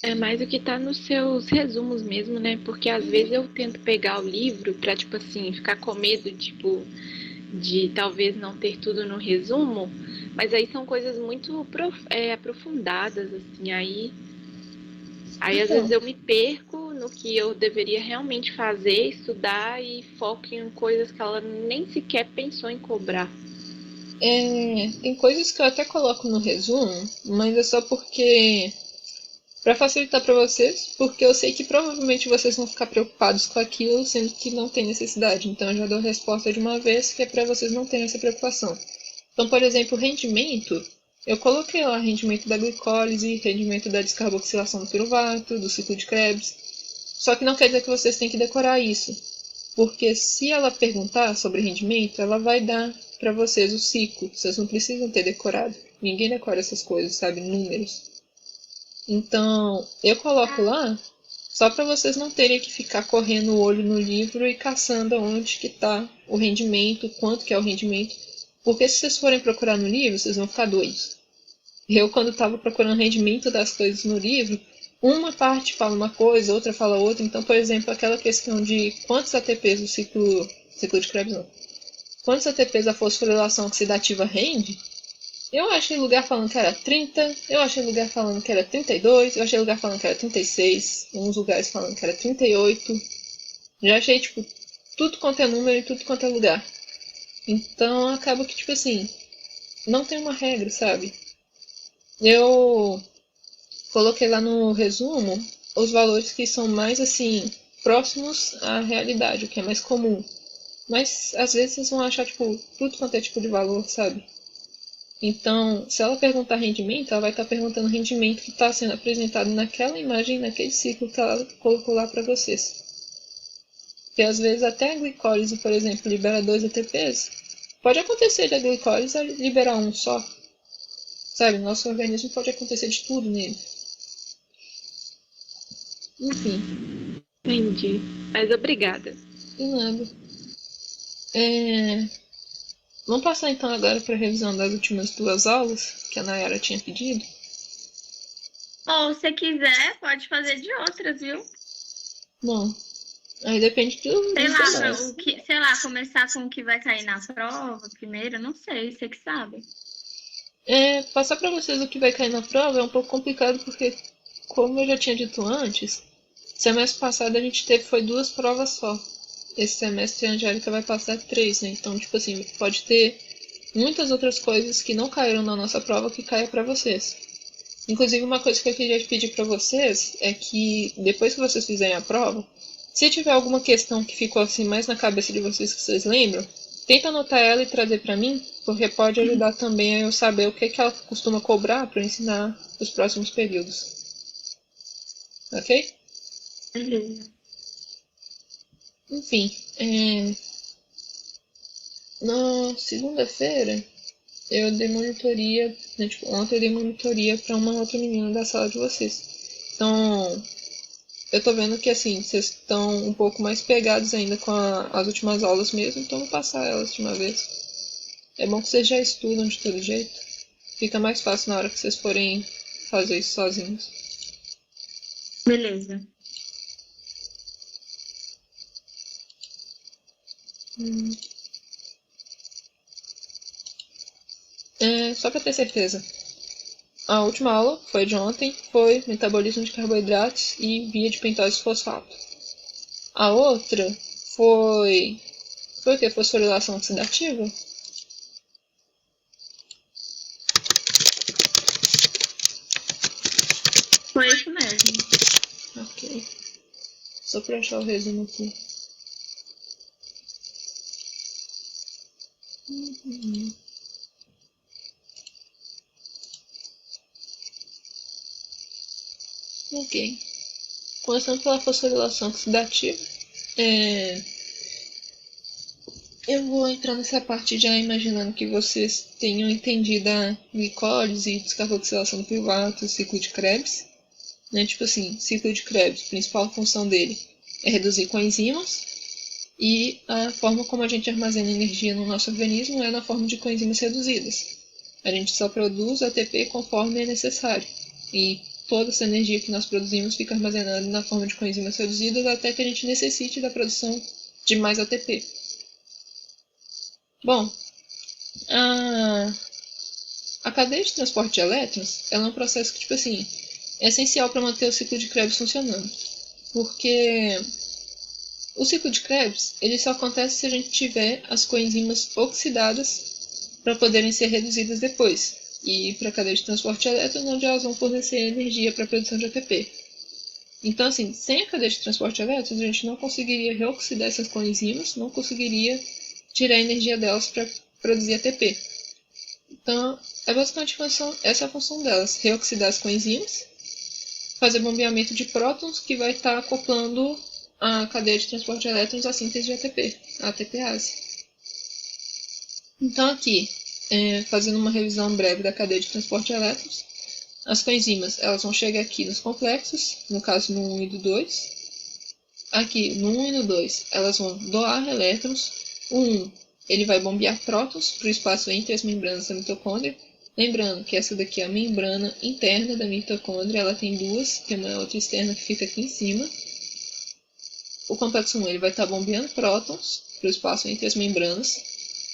É mais o que tá nos seus resumos mesmo, né? Porque às vezes eu tento pegar o livro pra, tipo assim, ficar com medo, tipo, de talvez não ter tudo no resumo, mas aí são coisas muito aprofundadas, assim, aí às vezes eu me perco no que eu deveria realmente fazer, estudar e foco em coisas que ela nem sequer pensou em cobrar. Tem coisas que eu até coloco no resumo, mas é só porque para facilitar para vocês, porque eu sei que provavelmente vocês vão ficar preocupados com aquilo, sendo que não tem necessidade. Então eu já dou a resposta de uma vez, que é para vocês não terem essa preocupação. Então, por exemplo, rendimento, eu coloquei lá rendimento da glicólise, rendimento da descarboxilação do piruvato, do ciclo de Krebs. Só que não quer dizer que vocês têm que decorar isso. Porque se ela perguntar sobre rendimento, ela vai dar para vocês o ciclo. Vocês não precisam ter decorado. Ninguém decora essas coisas, sabe? Números. Então, eu coloco lá só para vocês não terem que ficar correndo o olho no livro e caçando onde que está o rendimento, quanto que é o rendimento. Porque se vocês forem procurar no livro, vocês vão ficar doidos. Eu, quando estava procurando o rendimento das coisas no livro, uma parte fala uma coisa, outra fala outra. Então, por exemplo, aquela questão de quantos ATPs o ciclo de Krebs não. Quantos ATPs a fosforilação oxidativa rende? Eu achei lugar falando que era 30, eu achei lugar falando que era 32, eu achei lugar falando que era 36, uns lugares falando que era 38. Já achei, tipo, tudo quanto é número e tudo quanto é lugar. Então, acaba que, tipo assim, não tem uma regra, sabe? Eu coloquei lá no resumo os valores que são mais, assim, próximos à realidade, o que é mais comum. Mas, às vezes, vocês vão achar, tipo, tudo quanto é tipo de valor, sabe? Então, se ela perguntar rendimento, ela vai estar perguntando o rendimento que está sendo apresentado naquela imagem, naquele ciclo que ela colocou lá para vocês. Porque às vezes até a glicólise, por exemplo, libera 2 ATPs. Pode acontecer da glicólise liberar um só. Sabe, nosso organismo pode acontecer de tudo nele. Enfim. Entendi. Mas obrigada. De nada. Vamos passar então agora para a revisão das últimas 2 aulas que a Nayara tinha pedido. Ou se quiser, pode fazer de outras, viu? Bom, aí depende do sei lá, começar com o que vai cair na prova primeiro, não sei, você que sabe. Passar para vocês o que vai cair na prova é um pouco complicado porque, como eu já tinha dito antes, semestre passado a gente foi 2 provas só. Esse semestre a Angélica vai passar 3, né? Então, tipo assim, pode ter muitas outras coisas que não caíram na nossa prova que caia para vocês. Inclusive, uma coisa que eu queria pedir para vocês é que, depois que vocês fizerem a prova, se tiver alguma questão que ficou assim mais na cabeça de vocês que vocês lembram, tenta anotar ela e trazer para mim, porque pode ajudar também a eu saber o que ela costuma cobrar para ensinar os próximos períodos. Ok? Beleza. Enfim, na segunda-feira eu dei monitoria, né, tipo, ontem eu dei monitoria para uma outra menina da sala de vocês. Então, eu tô vendo que assim, vocês estão um pouco mais pegados ainda com as últimas aulas mesmo, então vou passar elas de uma vez. É bom que vocês já estudam de todo jeito. Fica mais fácil na hora que vocês forem fazer isso sozinhos. Beleza. Só para ter certeza. A última aula foi de ontem, foi metabolismo de carboidratos e via de pentose fosfato. A outra foi o que? Fosforilação oxidativa? Foi isso mesmo. Ok. Só para achar o resumo aqui. Ok. Começando pela fosforilação oxidativa, eu vou entrar nessa parte já imaginando que vocês tenham entendido a glicólise, descarboxilação do piruvato, ciclo de Krebs. Né? Tipo assim, ciclo de Krebs, a principal função dele é reduzir coenzimas e a forma como a gente armazena energia no nosso organismo é na forma de coenzimas reduzidas. A gente só produz ATP conforme é necessário e toda essa energia que nós produzimos fica armazenada na forma de coenzimas reduzidas até que a gente necessite da produção de mais ATP. Bom, a cadeia de transporte de elétrons ela é um processo que, tipo assim, é essencial para manter o ciclo de Krebs funcionando. Porque o ciclo de Krebs ele só acontece se a gente tiver as coenzimas oxidadas para poderem ser reduzidas depois. E para a cadeia de transporte de elétrons, onde elas vão fornecer energia para a produção de ATP. Então, assim, sem a cadeia de transporte de elétrons, a gente não conseguiria reoxidar essas coenzimas, não conseguiria tirar a energia delas para produzir ATP. Então, é basicamente essa é a função delas, reoxidar as coenzimas, fazer bombeamento de prótons, que vai estar acoplando a cadeia de transporte de elétrons à síntese de ATP, a ATPase. Então aqui, fazendo uma revisão breve da cadeia de transporte de elétrons, as coenzimas elas vão chegar aqui nos complexos, no caso no 1 e no 2. Aqui no 1 e no 2 elas vão doar elétrons. O 1 ele vai bombear prótons para o espaço entre as membranas da mitocôndria. Lembrando que essa daqui é a membrana interna da mitocôndria, ela tem duas, tem uma outra externa que fica aqui em cima. O complexo 1 ele vai estar bombeando prótons para o espaço entre as membranas.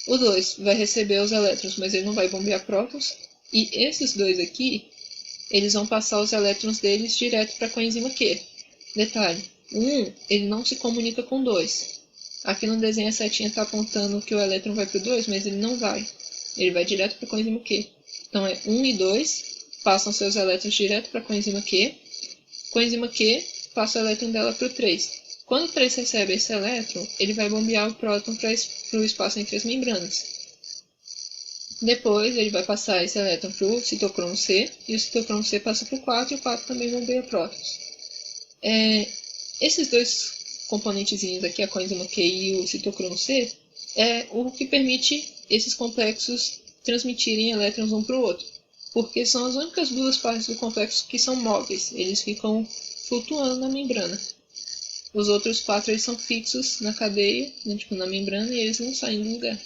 O 2 vai receber os elétrons, mas ele não vai bombear prótons. E esses dois aqui, eles vão passar os elétrons deles direto para a coenzima Q. Detalhe, o 1 ele não se comunica com o 2. Aqui no desenho a setinha está apontando que o elétron vai para o 2, mas ele não vai. Ele vai direto para a coenzima Q. Então é 1 e 2 passam seus elétrons direto para a coenzima Q. Coenzima Q passa o elétron dela para o 3. Quando o 3 recebe esse elétron, ele vai bombear o próton para o espaço entre as membranas. Depois ele vai passar esse elétron para o citocromo C, e o citocromo C passa para o 4, e o 4 também bombeia prótons. Esses dois componentezinhos aqui, a coenzima Q e o citocromo C, é o que permite esses complexos transmitirem elétrons um para o outro, porque são as únicas duas partes do complexo que são móveis, eles ficam flutuando na membrana. Os outros 4 eles são fixos na cadeia, né, tipo na membrana, e eles não saem do lugar.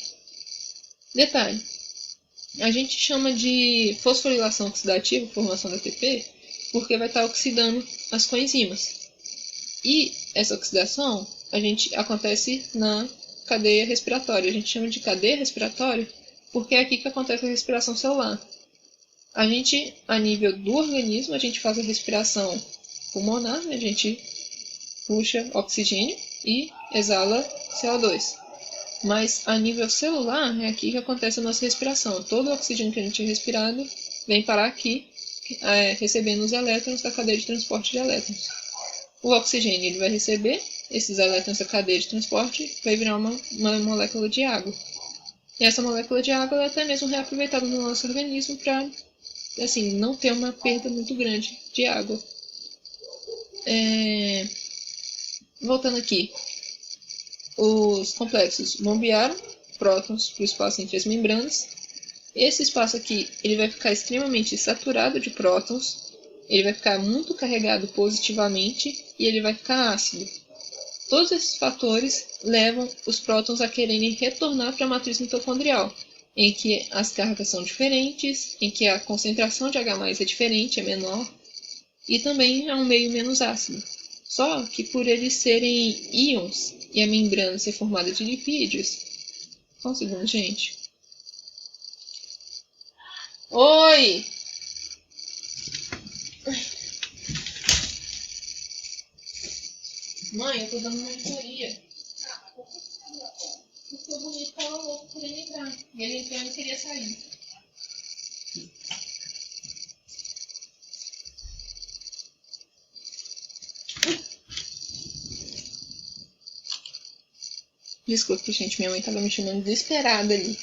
Detalhe, a gente chama de fosforilação oxidativa, formação da ATP, porque vai estar oxidando as coenzimas. E essa oxidação acontece na cadeia respiratória. A gente chama de cadeia respiratória porque é aqui que acontece a respiração celular. A nível do organismo, a gente faz a respiração pulmonar, né? A gente puxa oxigênio e exala CO2. Mas a nível celular, é aqui que acontece a nossa respiração. Todo o oxigênio que a gente é respirado vem parar aqui, recebendo os elétrons da cadeia de transporte de elétrons. O oxigênio ele vai receber esses elétrons da cadeia de transporte, vai virar uma molécula de água. E essa molécula de água é até mesmo reaproveitada no nosso organismo para assim, não ter uma perda muito grande de água. Voltando aqui, os complexos bombearam prótons para o espaço entre as membranas. Esse espaço aqui ele vai ficar extremamente saturado de prótons, ele vai ficar muito carregado positivamente e ele vai ficar ácido. Todos esses fatores levam os prótons a quererem retornar para a matriz mitocondrial, em que as cargas são diferentes, em que a concentração de H+ é diferente, é menor, e também é um meio menos ácido. Só que por eles serem íons e a membrana ser formada de lipídios... Só um segundo, gente. Oi! Mãe, eu tô dando monitoria. Ficou bonito, tava louco por ele entrar. E ele entrou e não queria sair. Desculpe, gente, minha mãe tava me chamando desesperada ali.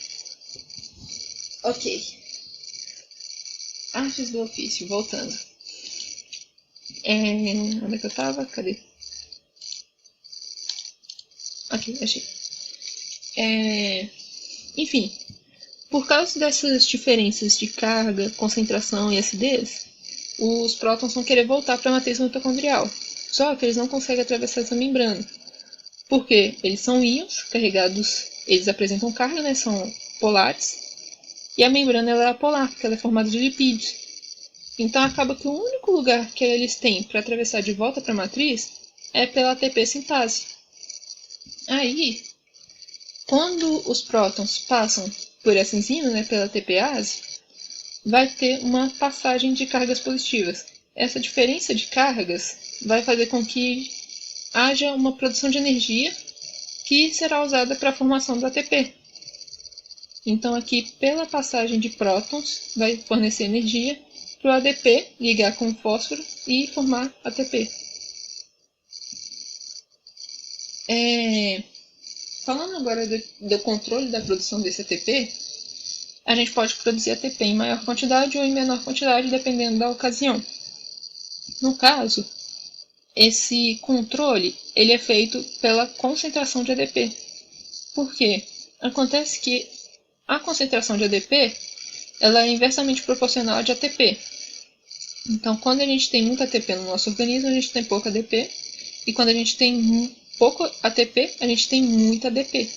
Ok. Artes do ofício, voltando. Onde é que eu tava? Cadê? Ok, achei. Enfim, por causa dessas diferenças de carga, concentração e acidez, os prótons vão querer voltar para a matriz mitocondrial. Só que eles não conseguem atravessar essa membrana. Porque eles são íons carregados, eles apresentam carga, né? São polares. E a membrana ela é apolar, porque ela é formada de lipídios. Então acaba que o único lugar que eles têm para atravessar de volta para a matriz é pela ATP sintase. Aí, quando os prótons passam por essa enzima, né, pela ATPase, vai ter uma passagem de cargas positivas. Essa diferença de cargas vai fazer com que haja uma produção de energia que será usada para a formação do ATP. Então aqui, pela passagem de prótons, vai fornecer energia para o ADP ligar com o fósforo e formar ATP. Falando agora do controle da produção desse ATP, a gente pode produzir ATP em maior quantidade ou em menor quantidade, dependendo da ocasião. No caso, esse controle ele é feito pela concentração de ADP. Por quê? Acontece que a concentração de ADP ela é inversamente proporcional à de ATP. Então, quando a gente tem muito ATP no nosso organismo, a gente tem pouco ADP. E quando a gente tem pouco ATP, a gente tem muito ADP.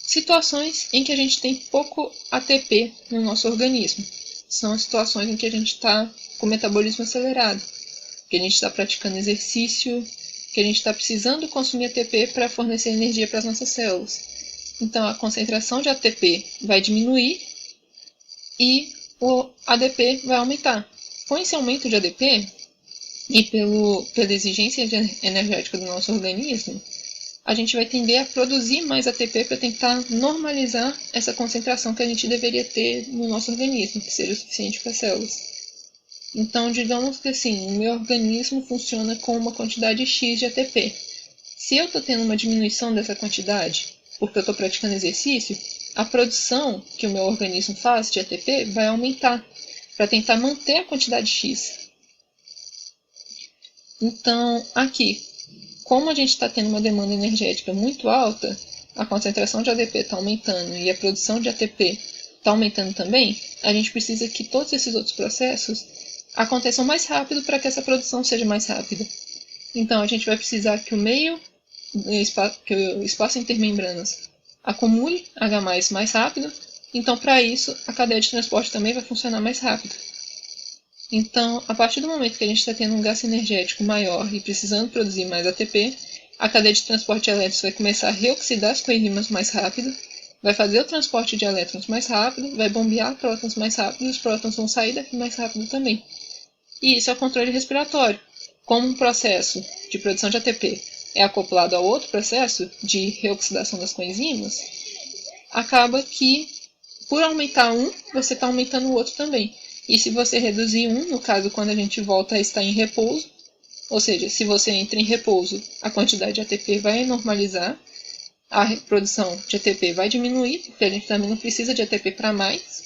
Situações em que a gente tem pouco ATP no nosso organismo são as situações em que a gente está com o metabolismo acelerado, que a gente está praticando exercício, que a gente está precisando consumir ATP para fornecer energia para as nossas células. Então, a concentração de ATP vai diminuir e o ADP vai aumentar. Com esse aumento de ADP e pela exigência energética do nosso organismo, a gente vai tender a produzir mais ATP para tentar normalizar essa concentração que a gente deveria ter no nosso organismo, que seja o suficiente para as células. Então, digamos que assim, o meu organismo funciona com uma quantidade X de ATP. Se eu estou tendo uma diminuição dessa quantidade, porque eu estou praticando exercício, a produção que o meu organismo faz de ATP vai aumentar, para tentar manter a quantidade X. Então, aqui, como a gente está tendo uma demanda energética muito alta, a concentração de ADP está aumentando e a produção de ATP está aumentando também, a gente precisa que todos esses outros processos aconteçam mais rápido para que essa produção seja mais rápida. Então, a gente vai precisar que que o espaço intermembranas acumule H+, mais rápido. Então, para isso, a cadeia de transporte também vai funcionar mais rápido. Então, a partir do momento que a gente está tendo um gasto energético maior e precisando produzir mais ATP, a cadeia de transporte de elétrons vai começar a reoxidar as coenzimas mais rápido, vai fazer o transporte de elétrons mais rápido, vai bombear prótons mais rápido e os prótons vão sair daqui mais rápido também. E isso é o controle respiratório. Como um processo de produção de ATP é acoplado a outro processo de reoxidação das coenzimas, acaba que, por aumentar um, você está aumentando o outro também. E se você reduzir um, no caso, quando a gente volta a estar em repouso, ou seja, se você entra em repouso, a quantidade de ATP vai normalizar, a produção de ATP vai diminuir, porque a gente também não precisa de ATP para mais,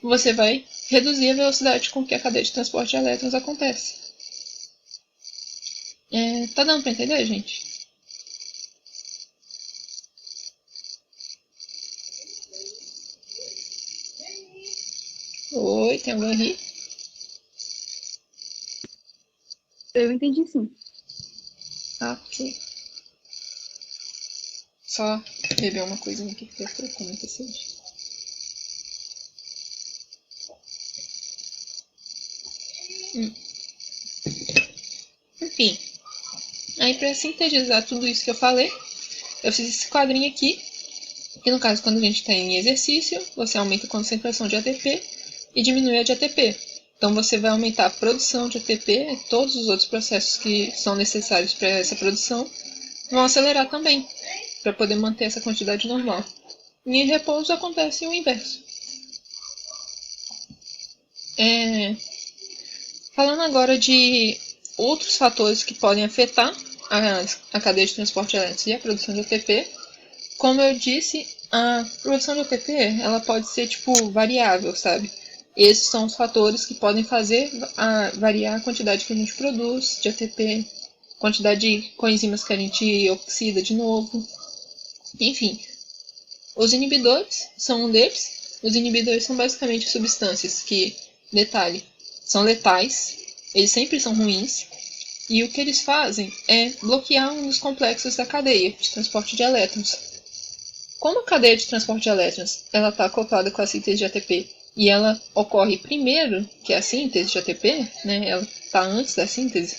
você vai reduzir a velocidade com que a cadeia de transporte de elétrons acontece. Tá dando para entender, gente? Oi, tem alguém aí? Eu entendi, sim. Ok. Só beber uma coisinha aqui que eu tô com muita sede. Enfim. Aí, para sintetizar tudo isso que eu falei, eu fiz esse quadrinho aqui. Que no caso, quando a gente está em exercício, você aumenta a concentração de ATP e diminui a de ATP. Então, você vai aumentar a produção de ATP, todos os outros processos que são necessários para essa produção vão acelerar também, para poder manter essa quantidade normal. E em repouso acontece o inverso. Falando agora de outros fatores que podem afetar a cadeia de transporte elétrico e a produção de ATP, como eu disse, a produção de ATP ela pode ser variável, sabe? Esses são os fatores que podem fazer variar a quantidade que a gente produz de ATP, quantidade de coenzimas que a gente oxida de novo. Enfim, os inibidores são um deles. Os inibidores são basicamente substâncias que, detalhe, são letais, eles sempre são ruins, e o que eles fazem é bloquear um dos complexos da cadeia de transporte de elétrons. Como a cadeia de transporte de elétrons está acoplada com a síntese de ATP e ela ocorre primeiro que a síntese de ATP, né, ela está antes da síntese,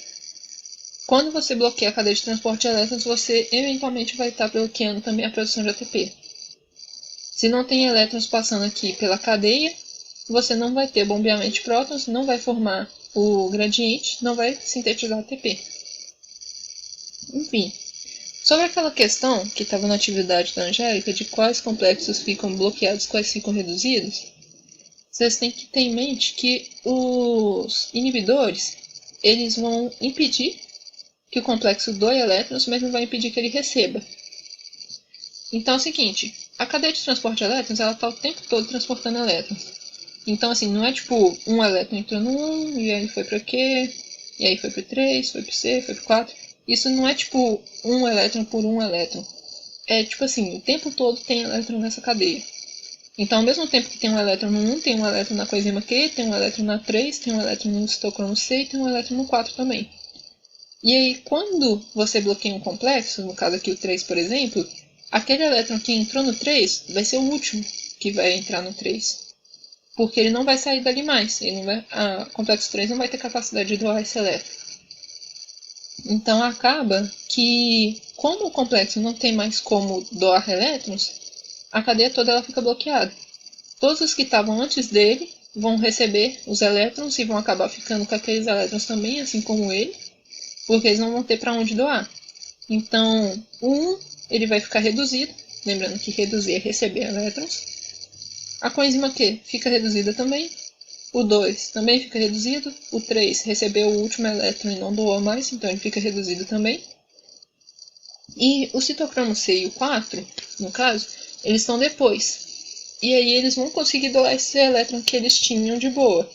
quando você bloqueia a cadeia de transporte de elétrons, você eventualmente vai estar bloqueando também a produção de ATP. Se não tem elétrons passando aqui pela cadeia, você não vai ter bombeamento de prótons, não vai formar o gradiente, não vai sintetizar ATP. Enfim, sobre aquela questão que estava na atividade da Angélica, de quais complexos ficam bloqueados, quais ficam reduzidos, vocês têm que ter em mente que os inibidores, eles vão impedir que o complexo doe elétrons, mas não vai impedir que ele receba. Então é o seguinte, a cadeia de transporte de elétrons, ela tá o tempo todo transportando elétrons. Então, assim, não é tipo, um elétron entrou no 1, e aí foi para Q, e aí foi para 3, foi para C, foi para 4. Isso não é tipo, um elétron por um elétron. É tipo assim, o tempo todo tem elétron nessa cadeia. Então, ao mesmo tempo que tem um elétron no 1, tem um elétron na coenzima Q, tem um elétron na 3, tem um elétron no citocromo C e tem um elétron no 4 também. E aí, quando você bloqueia um complexo, no caso aqui o 3, por exemplo, aquele elétron que entrou no 3 vai ser o último que vai entrar no 3. Porque ele não vai sair dali mais. Ele não vai, o complexo 3 não vai ter capacidade de doar esse elétron. Então acaba que, como o complexo não tem mais como doar elétrons, a cadeia toda ela fica bloqueada. Todos os que estavam antes dele vão receber os elétrons e vão acabar ficando com aqueles elétrons também, assim como ele, porque eles não vão ter para onde doar. Então, o 1 ele vai ficar reduzido, lembrando que reduzir é receber elétrons. A coenzima Q fica reduzida também. O 2 também fica reduzido. O 3 recebeu o último elétron e não doou mais, então ele fica reduzido também. E o citocromo C e o 4, no caso, eles estão depois. E aí eles vão conseguir doar esse elétron que eles tinham de boa.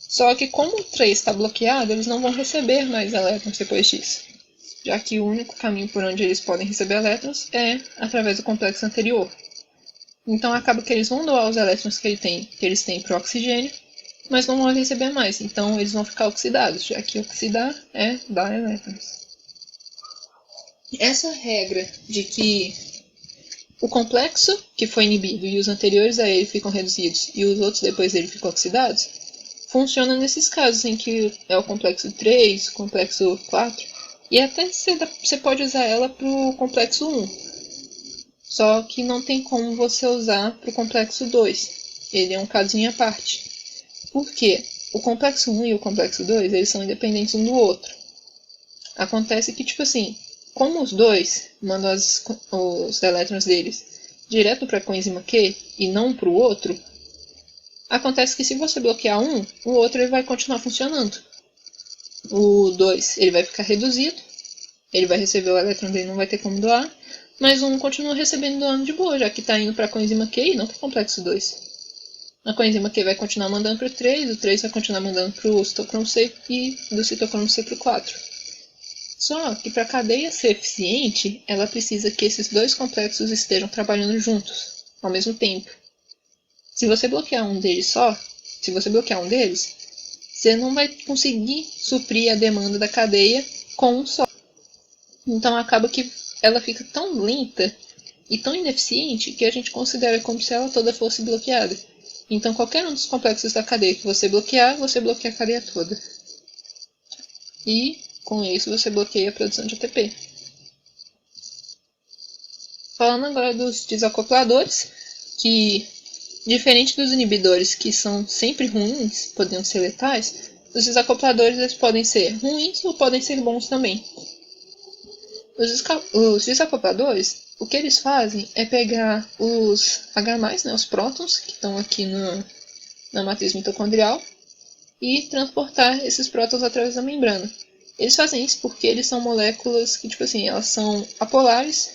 Só que como o 3 está bloqueado, eles não vão receber mais elétrons depois disso. Já que o único caminho por onde eles podem receber elétrons é através do complexo anterior. Então acaba que eles vão doar os elétrons que eles têm para o oxigênio, mas não vão receber mais. Então eles vão ficar oxidados, já que oxidar é dar elétrons. Essa regra de que o complexo que foi inibido e os anteriores a ele ficam reduzidos e os outros depois dele ficam oxidados, funciona nesses casos em que é o complexo 3, o complexo 4, e até você pode usar ela para o complexo 1. Só que não tem como você usar para o complexo 2. Ele é um casinho à parte. Por quê? O complexo 1 e o complexo 2, eles são independentes um do outro. Acontece que, tipo assim, como os dois mandam os elétrons deles direto para a coenzima Q e não para o outro, acontece que se você bloquear um, o outro ele vai continuar funcionando. O 2 ele vai ficar reduzido, ele vai receber o elétron dele, não vai ter como doar, mas um continua recebendo doando de boa, já que está indo para a coenzima Q e não para o complexo 2. A coenzima Q vai continuar mandando para o 3 vai continuar mandando para o citocromo C e do citocromo C para o 4. Só que para a cadeia ser eficiente, ela precisa que esses dois complexos estejam trabalhando juntos, ao mesmo tempo. Se você bloquear um deles você não vai conseguir suprir a demanda da cadeia com um só. Então acaba que ela fica tão lenta e tão ineficiente que a gente considera como se ela toda fosse bloqueada. Então qualquer um dos complexos da cadeia que você bloquear, você bloqueia a cadeia toda. E com isso você bloqueia a produção de ATP. Falando agora dos desacopladores, que diferente dos inibidores que são sempre ruins, podem ser letais, os desacopladores eles podem ser ruins ou podem ser bons também. Os desacopladores, o que eles fazem é pegar os H+, né, os prótons, que estão aqui na matriz mitocondrial, e transportar esses prótons através da membrana. Eles fazem isso porque eles são moléculas que, tipo assim, elas são apolares,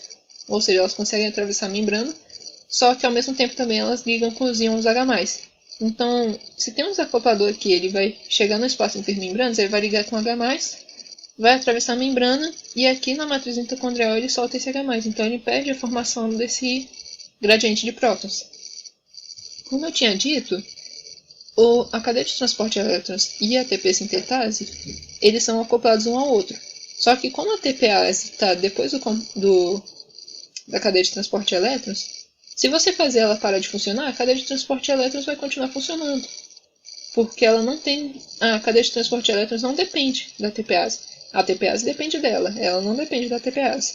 ou seja, elas conseguem atravessar a membrana, só que ao mesmo tempo também elas ligam com os íons H+. Então, se tem um desacoplador aqui, ele vai chegar no espaço intermembranas, ele vai ligar com H+, vai atravessar a membrana, e aqui na matriz mitocondrial ele solta esse H+, então ele impede a formação desse gradiente de prótons. Como eu tinha dito, a cadeia de transporte de elétrons e a ATP sintetase, eles são acoplados um ao outro. Só que como a ATPase está depois da cadeia de transporte de elétrons, se você fazer ela parar de funcionar, a cadeia de transporte de elétrons vai continuar funcionando. Porque a cadeia de transporte de elétrons não depende da ATPase. A ATPase depende dela, ela não depende da ATPase.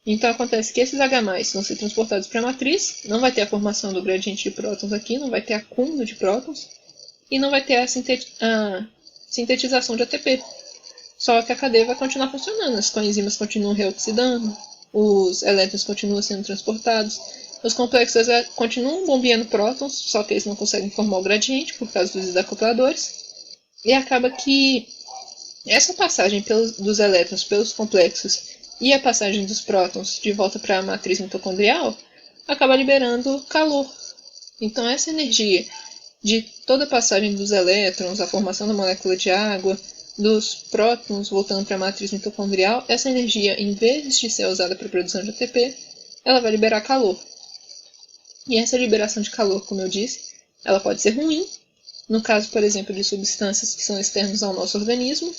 Então acontece que esses H+ vão ser transportados para a matriz, não vai ter a formação do gradiente de prótons aqui, não vai ter acúmulo de prótons, e não vai ter a sintetização de ATP. Só que a cadeia vai continuar funcionando, as coenzimas continuam reoxidando, os elétrons continuam sendo transportados, os complexos continuam bombeando prótons, só que eles não conseguem formar o gradiente por causa dos desacopladores, e acaba que essa passagem dos elétrons pelos complexos e a passagem dos prótons de volta para a matriz mitocondrial acaba liberando calor. Então essa energia de toda a passagem dos elétrons, a formação da molécula de água, dos prótons voltando para a matriz mitocondrial, essa energia, em vez de ser usada para a produção de ATP, ela vai liberar calor. E essa liberação de calor, como eu disse, ela pode ser ruim, no caso, por exemplo, de substâncias que são externas ao nosso organismo,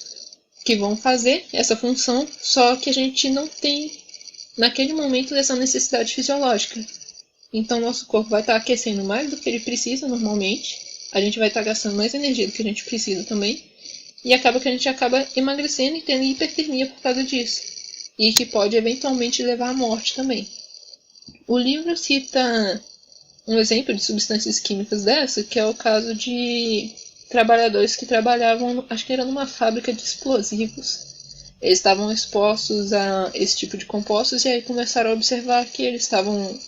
que vão fazer essa função, só que a gente não tem, naquele momento, essa necessidade fisiológica. Então, nosso corpo vai estar aquecendo mais do que ele precisa normalmente, a gente vai estar gastando mais energia do que a gente precisa também, e acaba que a gente acaba emagrecendo e tendo hipertermia por causa disso, e que pode eventualmente levar à morte também. O livro cita um exemplo de substâncias químicas dessa, que é o caso de trabalhadores que trabalhavam, acho que era numa fábrica de explosivos. Eles estavam expostos a esse tipo de compostos e aí começaram a observar que eles estavam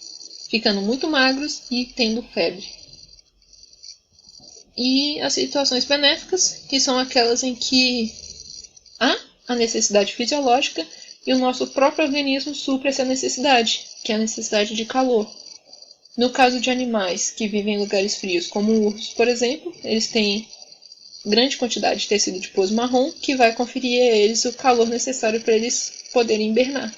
ficando muito magros e tendo febre. E as situações benéficas, que são aquelas em que há a necessidade fisiológica e o nosso próprio organismo supre essa necessidade, que é a necessidade de calor. No caso de animais que vivem em lugares frios, como ursos, por exemplo, eles têm grande quantidade de tecido adiposo marrom que vai conferir a eles o calor necessário para eles poderem hibernar.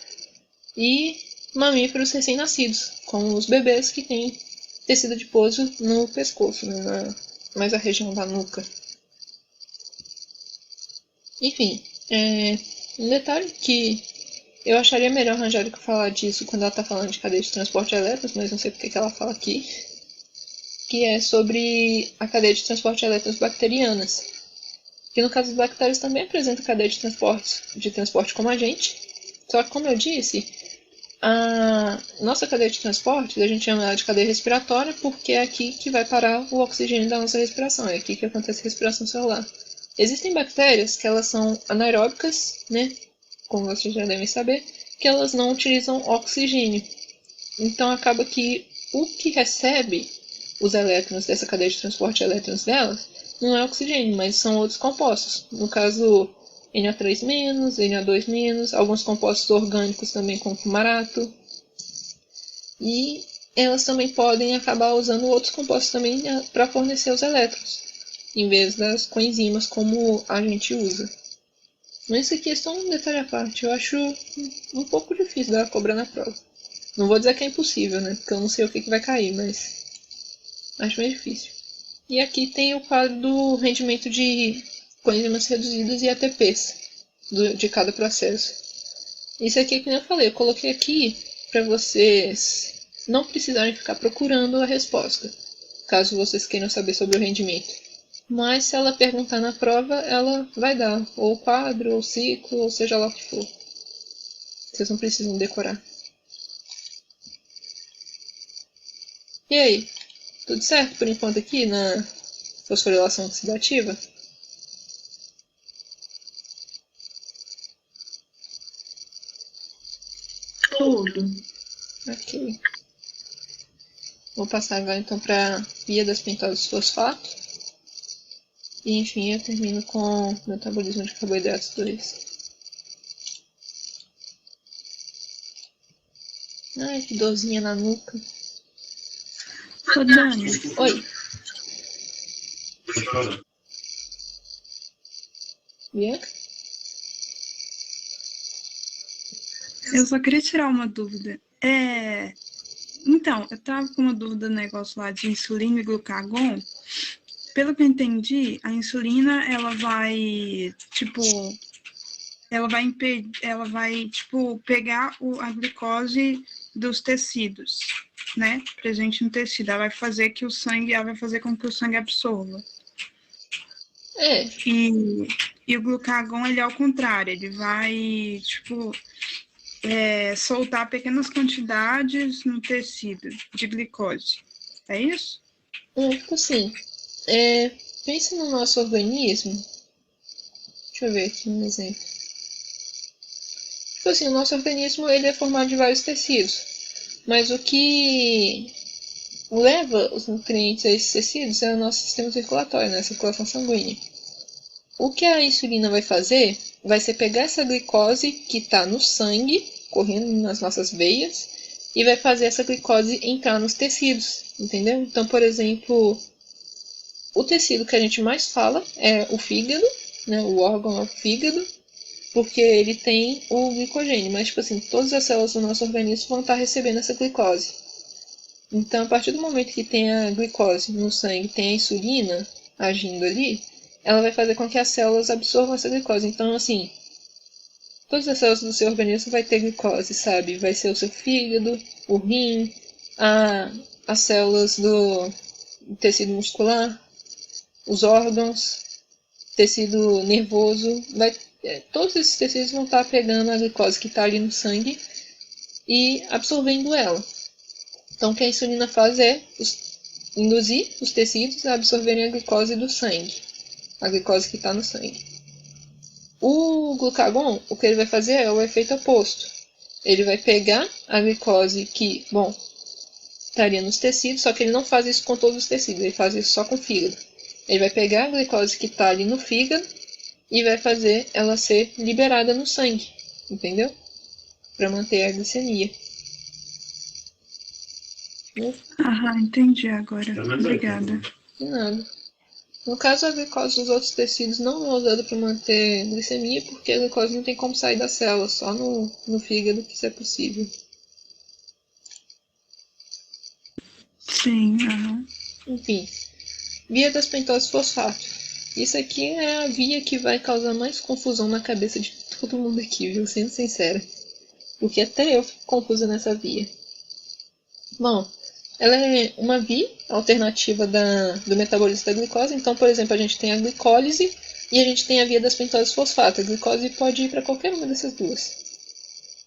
E mamíferos recém-nascidos, como os bebês que têm tecido adiposo no pescoço, né, mais a região da nuca. Enfim, um detalhe que eu acharia melhor arranjar do que falar disso quando ela está falando de cadeia de transporte de elétrons, mas não sei porque que ela fala aqui, que é sobre a cadeia de transporte de elétrons bacterianas, que no caso dos bactérias também apresenta cadeia de transporte como a gente, só que como eu disse, a nossa cadeia de transporte, a gente chama ela de cadeia respiratória porque é aqui que vai parar o oxigênio da nossa respiração, é aqui que acontece a respiração celular. Existem bactérias que elas são anaeróbicas, né? Como vocês já devem saber, que elas não utilizam oxigênio. Então acaba que o que recebe os elétrons dessa cadeia de transporte de elétrons delas não é oxigênio, mas são outros compostos. No caso, Na3-, Na2-, alguns compostos orgânicos também como fumarato. E elas também podem acabar usando outros compostos também para fornecer os elétrons, em vez das coenzimas como a gente usa. Mas isso aqui é só um detalhe à parte. Eu acho um pouco difícil dela cobrar na prova. Não vou dizer que é impossível, né? Porque eu não sei o que vai cair, mas acho meio difícil. E aqui tem o quadro do rendimento de coenzimas reduzidas e ATPs de cada processo. Isso aqui, como eu falei, eu coloquei aqui para vocês não precisarem ficar procurando a resposta, caso vocês queiram saber sobre o rendimento. Mas se ela perguntar na prova, ela vai dar ou o quadro, ou o ciclo, ou seja lá o que for. Vocês não precisam decorar. E aí? Tudo certo por enquanto aqui na fosforilação oxidativa? Tudo. Ok. Vou passar agora então para a via das pentoses fosfato. E enfim, eu termino com o metabolismo de carboidratos 2. Ai, que dorzinha na nuca. Ô, Dani, Oi. Bianca? eu só queria tirar uma dúvida. Então, eu tava com uma dúvida no negócio lá de insulina e glucagon. Pelo que eu entendi, a insulina, ela vai pegar a glicose dos tecidos, né? Presente no tecido. Ela vai fazer com que o sangue absorva. E o glucagon, ele é ao contrário, ele vai, soltar pequenas quantidades no tecido de glicose. É isso? Tipo assim, pensa no nosso organismo. Deixa eu ver aqui um exemplo. Tipo assim, o nosso organismo ele é formado de vários tecidos. Mas o que leva os nutrientes a esses tecidos é o nosso sistema circulatório, né? A circulação sanguínea. O que a insulina vai fazer vai ser pegar essa glicose que está no sangue, correndo nas nossas veias, e vai fazer essa glicose entrar nos tecidos, entendeu? Então, por exemplo, o tecido que a gente mais fala é o fígado, né? O órgão é o fígado, porque ele tem o glicogênio, mas, tipo assim, todas as células do nosso organismo vão estar recebendo essa glicose. Então, a partir do momento que tem a glicose no sangue, tem a insulina agindo ali, ela vai fazer com que as células absorvam essa glicose. Então, assim, todas as células do seu organismo vai ter glicose, sabe? Vai ser o seu fígado, o rim, as células do tecido muscular, os órgãos, tecido nervoso, todos esses tecidos vão estar pegando a glicose que está ali no sangue e absorvendo ela. Então, o que a insulina faz é induzir os tecidos a absorverem a glicose do sangue, a glicose que está no sangue. O glucagon, o que ele vai fazer é o efeito oposto. Ele vai pegar a glicose que, estaria nos tecidos, só que ele não faz isso com todos os tecidos, ele faz isso só com o fígado. Ele vai pegar a glicose que está ali no fígado e vai fazer ela ser liberada no sangue, entendeu? Para manter a glicemia. Entendi agora. Obrigada. De nada. No caso, a glicose dos outros tecidos não é usada para manter glicemia, porque a glicose não tem como sair da célula, só no fígado que isso é possível. Sim, Enfim, via das pentose fosfato. Isso aqui é a via que vai causar mais confusão na cabeça de todo mundo aqui, viu? Sendo sincera. Porque até eu fico confusa nessa via. Bom, ela é uma via alternativa do metabolismo da glicose. Então, por exemplo, a gente tem a glicólise e a gente tem a via das pentose fosfato. A glicose pode ir para qualquer uma dessas duas.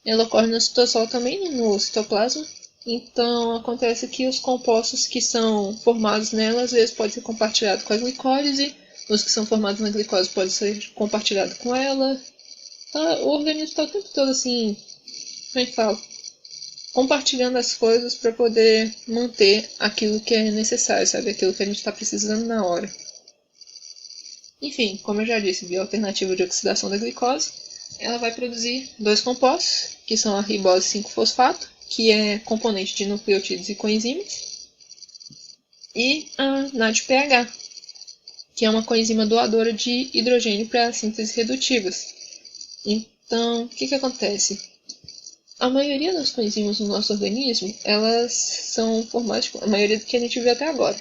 Ela ocorre no citosol também, no citoplasma. Então, acontece que os compostos que são formados nela, às vezes, podem ser compartilhados com a glicólise. Os que são formados na glicose podem ser compartilhados com ela. O organismo está o tempo todo assim, como é que fala? Compartilhando as coisas para poder manter aquilo que é necessário, sabe? Aquilo que a gente está precisando na hora. Enfim, como eu já disse, via alternativa de oxidação da glicose, ela vai produzir dois compostos, que são a ribose 5-fosfato, que é componente de nucleotídeos e coenzimas, e a NADPH, que é uma coenzima doadora de hidrogênio para síntese redutivas. Então, o que acontece? A maioria das coenzimas no nosso organismo, elas são formadas, a maioria do que a gente viu até agora,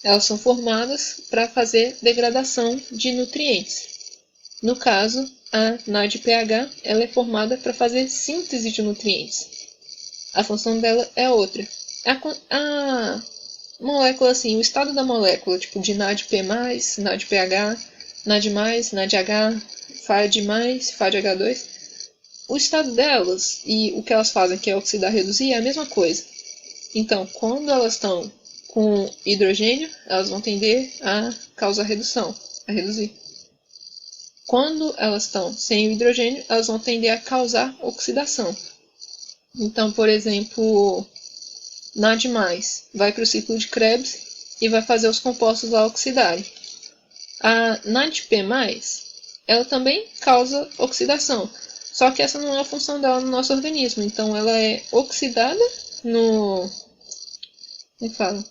elas são formadas para fazer degradação de nutrientes. No caso, a NADPH, ela é formada para fazer síntese de nutrientes. A função dela é outra. A molécula, assim, o estado da molécula, tipo de NADP+, NADPH, NAD+, NADH, FAD+, FADH2, o estado delas e o que elas fazem, que é oxidar, reduzir, é a mesma coisa. Então, quando elas estão com hidrogênio, elas vão tender a causar redução, a reduzir. Quando elas estão sem o hidrogênio, elas vão tender a causar oxidação. Então, por exemplo, NAD+, vai para o ciclo de Krebs e vai fazer os compostos lá oxidarem. A NADP+, ela também causa oxidação, só que essa não é a função dela no nosso organismo. Então, ela é oxidada no... Como é que fala?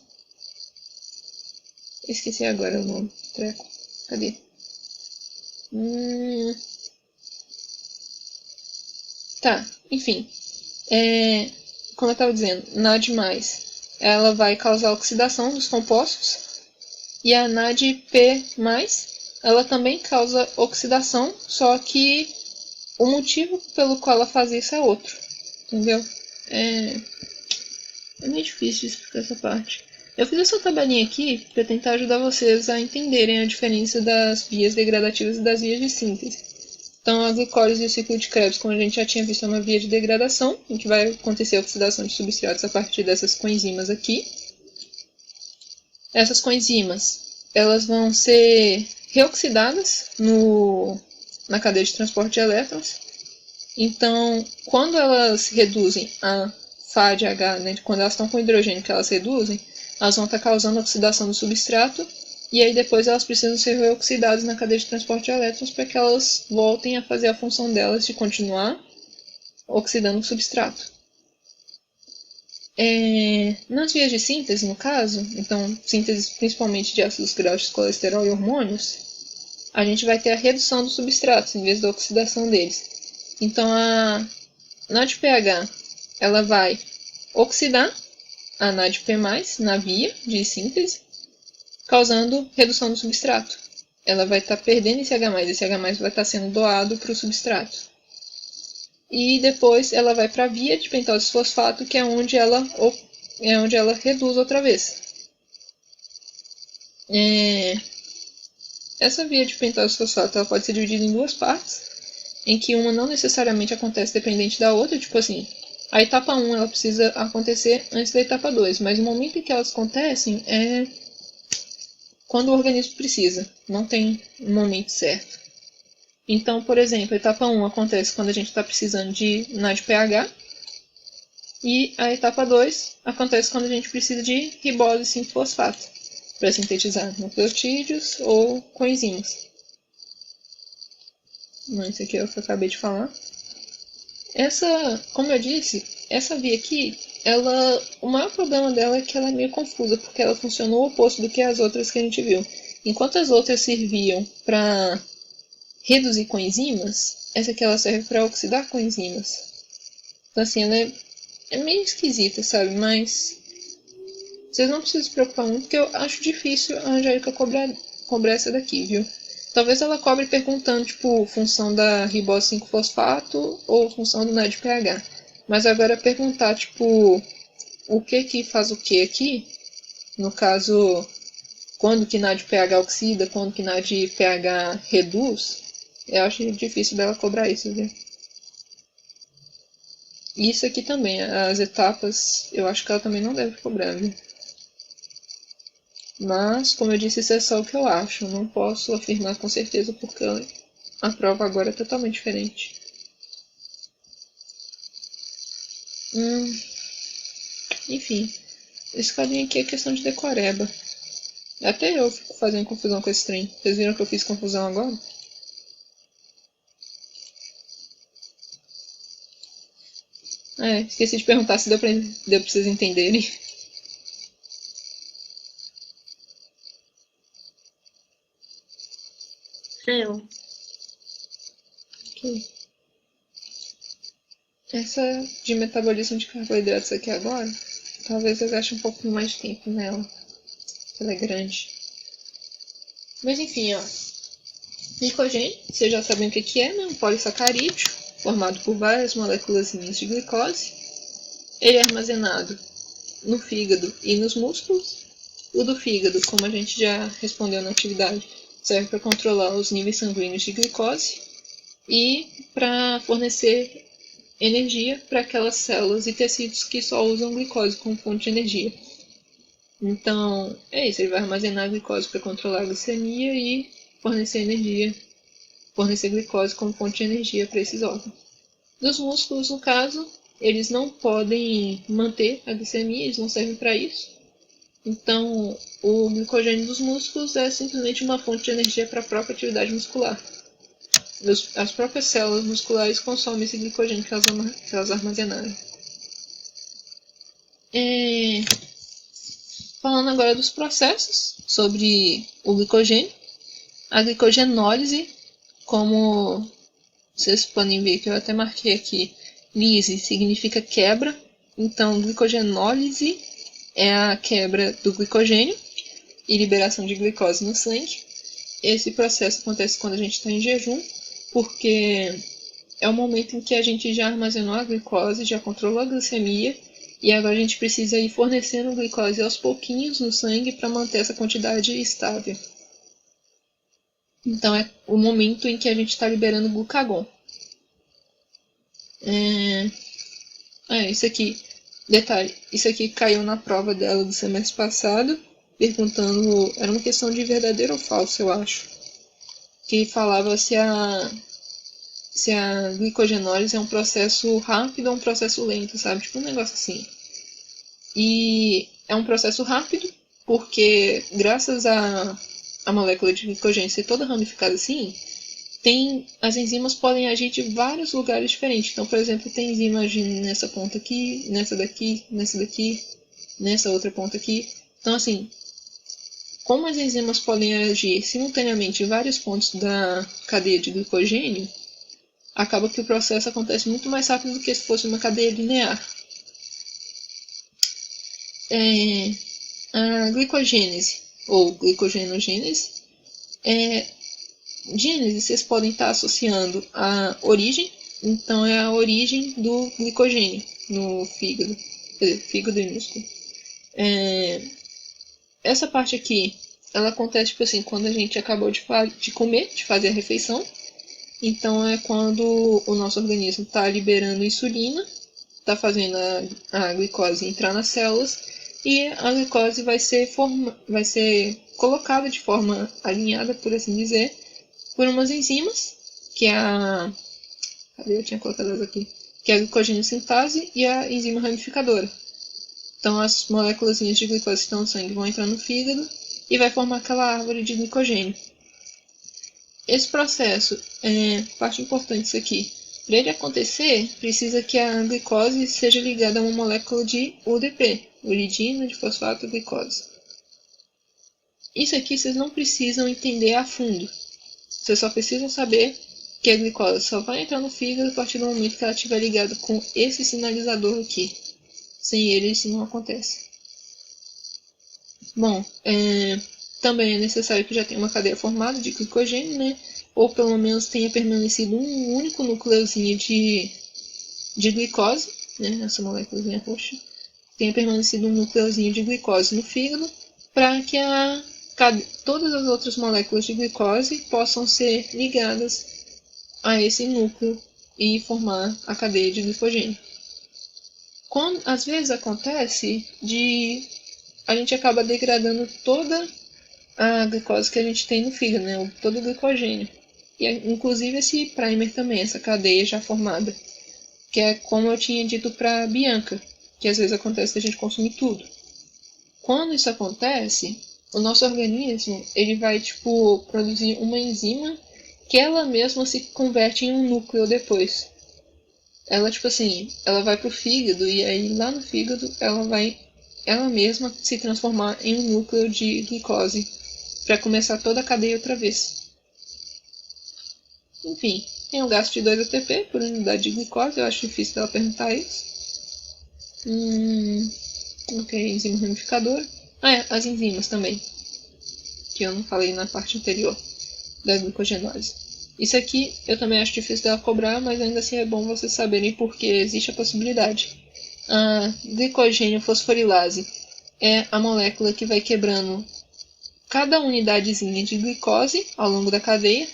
Esqueci agora o nome. Treco. Cadê? Tá, enfim. Como eu estava dizendo, NAD+, ela vai causar oxidação dos compostos. E a NADP+, ela também causa oxidação, só que o motivo pelo qual ela faz isso é outro. Entendeu? É meio difícil de explicar essa parte. Eu fiz essa tabelinha aqui para tentar ajudar vocês a entenderem a diferença das vias degradativas e das vias de síntese. Então, a glicólise e o ciclo de Krebs, como a gente já tinha visto, é uma via de degradação, em que vai acontecer a oxidação de substratos a partir dessas coenzimas aqui. Essas coenzimas, elas vão ser reoxidadas na cadeia de transporte de elétrons. Então, quando elas reduzem a FADH, né, quando elas estão com hidrogênio que elas reduzem, elas vão estar causando oxidação do substrato, e aí depois elas precisam ser reoxidadas na cadeia de transporte de elétrons para que elas voltem a fazer a função delas de continuar oxidando o substrato. Nas vias de síntese, no caso, então síntese principalmente de ácidos graxos, colesterol e hormônios, a gente vai ter a redução dos substratos em vez da oxidação deles. Então a NADPH ela vai oxidar a NADP+, na via de síntese, causando redução do substrato. Ela vai estar perdendo esse H+, esse H+, vai estar sendo doado para o substrato. E depois ela vai para a via de pentose fosfato, que é onde ela reduz outra vez. Essa via de pentose fosfato ela pode ser dividida em duas partes, em que uma não necessariamente acontece dependente da outra, tipo assim, a etapa 1 ela precisa acontecer antes da etapa 2, mas o momento em que elas acontecem é quando o organismo precisa, não tem um momento certo. Então, por exemplo, a etapa 1 acontece quando a gente está precisando de NADPH, e a etapa 2 acontece quando a gente precisa de ribose 5-fosfato, para sintetizar nucleotídeos ou coenzimas. Não, isso aqui é o que eu acabei de falar. Como eu disse, essa via aqui, o maior problema dela é que ela é meio confusa, porque ela funciona o oposto do que as outras que a gente viu. Enquanto as outras serviam para reduzir coenzimas, essa aqui ela serve para oxidar coenzimas. Então assim, ela é meio esquisita, sabe? Mas vocês não precisam se preocupar muito, porque eu acho difícil a Angélica cobrar essa daqui, viu? Talvez ela cobre perguntando, tipo, função da ribose 5-fosfato ou função do NADPH. Mas agora perguntar, tipo, o que faz o que aqui, no caso, quando que NADPH oxida, quando que NADPH reduz, eu acho difícil dela cobrar isso, viu? E isso aqui também, as etapas, eu acho que ela também não deve cobrar, viu? Mas, como eu disse, isso é só o que eu acho. Eu não posso afirmar com certeza porque a prova agora é totalmente diferente. Enfim, esse quadrinho aqui é questão de decoreba. Até eu fico fazendo confusão com esse trem. Vocês viram que eu fiz confusão agora? Esqueci de perguntar se deu pra vocês entenderem. Deu. Ok. Essa de metabolismo de carboidratos aqui agora, talvez eu gaste um pouco mais de tempo nela. Ela é grande. Mas enfim, ó. Glicogênio, vocês já sabem o que é, né? Um polissacarídeo, formado por várias moléculas de glicose. Ele é armazenado no fígado e nos músculos. O do fígado, como a gente já respondeu na atividade, serve para controlar os níveis sanguíneos de glicose e para fornecer energia para aquelas células e tecidos que só usam glicose como fonte de energia. Então, é isso, ele vai armazenar a glicose para controlar a glicemia e fornecer energia, fornecer glicose como fonte de energia para esses órgãos. Dos músculos, no caso, eles não podem manter a glicemia, eles não servem para isso. Então, o glicogênio dos músculos é simplesmente uma fonte de energia para a própria atividade muscular. As próprias células musculares consomem esse glicogênio que elas armazenaram. Falando agora dos processos sobre o glicogênio. A glicogenólise, como vocês podem ver que eu até marquei aqui, lise significa quebra. Então, glicogenólise é a quebra do glicogênio e liberação de glicose no sangue. Esse processo acontece quando a gente está em jejum, porque é o momento em que a gente já armazenou a glicose, já controlou a glicemia, e agora a gente precisa ir fornecendo glicose aos pouquinhos no sangue para manter essa quantidade estável. Então é o momento em que a gente está liberando glucagon. Isso aqui, detalhe, isso aqui caiu na prova dela do semestre passado, perguntando, era uma questão de verdadeiro ou falso, eu acho, que falava se a glicogenólise é um processo rápido ou um processo lento, sabe? Tipo um negócio assim. E é um processo rápido, porque graças a molécula de glicogênio ser toda ramificada assim, as enzimas podem agir de vários lugares diferentes. Então, por exemplo, tem enzima agindo nessa ponta aqui, nessa daqui, nessa outra ponta aqui. Então, assim, como as enzimas podem agir simultaneamente em vários pontos da cadeia de glicogênio, acaba que o processo acontece muito mais rápido do que se fosse uma cadeia linear. A glicogênese ou glicogenogênese gênese vocês podem estar associando a origem, então é a origem do glicogênio no fígado, fígado e músculo. Essa parte aqui, ela acontece tipo assim, quando a gente acabou de comer, de fazer a refeição. Então é quando o nosso organismo está liberando insulina, está fazendo a glicose entrar nas células e a glicose vai ser colocada de forma alinhada, por assim dizer, por umas enzimas, que é a... Cadê? Eu tinha colocado elas aqui. Que é a glicogênio-sintase e a enzima ramificadora. Então as moléculas de glicose que estão no sangue vão entrar no fígado e vai formar aquela árvore de glicogênio. Esse processo, parte importante disso aqui, para ele acontecer, precisa que a glicose seja ligada a uma molécula de UDP, uridina de fosfato glicose. Isso aqui vocês não precisam entender a fundo. Vocês só precisam saber que a glicose só vai entrar no fígado a partir do momento que ela estiver ligada com esse sinalizador aqui. Sem ele, isso não acontece. Bom, também é necessário que já tenha uma cadeia formada de glicogênio, né? Ou pelo menos tenha permanecido um único núcleozinho de glicose, né? Essa moléculazinha roxa. Tenha permanecido um núcleozinho de glicose no fígado, para que todas as outras moléculas de glicose possam ser ligadas a esse núcleo e formar a cadeia de glicogênio. Às vezes acontece a gente acaba degradando toda a glicose que a gente tem no fígado, né? Todo o glicogênio. E inclusive esse primer também, essa cadeia já formada. Que é como eu tinha dito para Bianca, que às vezes acontece da gente consumir tudo. Quando isso acontece, o nosso organismo ele vai produzir uma enzima que ela mesma se converte em um núcleo depois. Ela ela vai pro fígado e aí lá no fígado ela mesma se transformar em um núcleo de glicose para começar toda a cadeia outra vez. Enfim, tem um gasto de 2 ATP por unidade de glicose, eu acho difícil dela perguntar isso. Ok, enzima ramificadora. As enzimas também, que eu não falei na parte anterior da glicogenose. Isso aqui eu também acho difícil dela cobrar, mas ainda assim é bom vocês saberem porque existe a possibilidade. A glicogênio fosforilase é a molécula que vai quebrando cada unidadezinha de glicose ao longo da cadeia.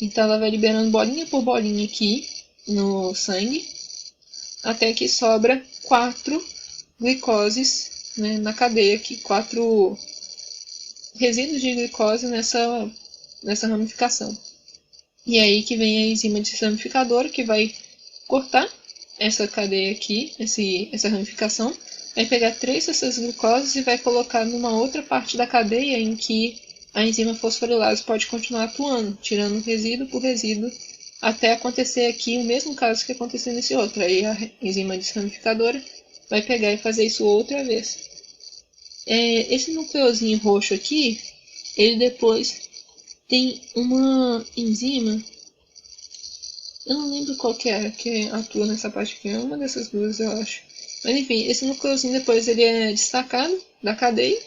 Então ela vai liberando bolinha por bolinha aqui no sangue, até que sobra 4 glicoses, né, na cadeia aqui, 4 resíduos de glicose nessa ramificação. E aí que vem a enzima desramificadora, que vai cortar essa cadeia aqui, essa ramificação, vai pegar 3 dessas glicoses e vai colocar numa outra parte da cadeia em que a enzima fosforilase pode continuar atuando, tirando resíduo por resíduo, até acontecer aqui o mesmo caso que aconteceu nesse outro. Aí a enzima desramificadora vai pegar e fazer isso outra vez. Esse nucleozinho roxo aqui, ele depois tem uma enzima, eu não lembro qual que é que atua nessa parte aqui, é uma dessas duas eu acho. Mas enfim, esse nucleozinho depois ele é destacado da cadeia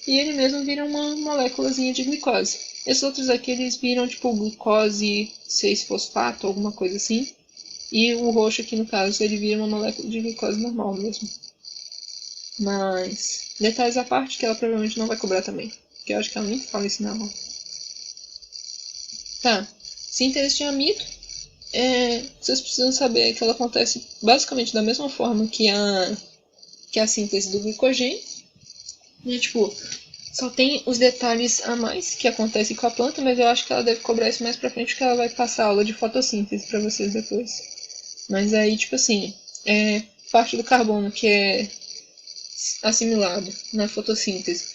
e ele mesmo vira uma moléculazinha de glicose. Esses outros aqui eles viram glicose 6-fosfato, alguma coisa assim. E o roxo aqui no caso ele vira uma molécula de glicose normal mesmo. Mas detalhes à parte que ela provavelmente não vai cobrar também, porque eu acho que ela nem fala isso na aula. Tá, síntese de amido, vocês precisam saber que ela acontece basicamente da mesma forma que a síntese do glicogênio. E, só tem os detalhes a mais que acontecem com a planta, mas eu acho que ela deve cobrar isso mais pra frente, porque ela vai passar aula de fotossíntese pra vocês depois. Mas aí, parte do carbono que é assimilado na fotossíntese,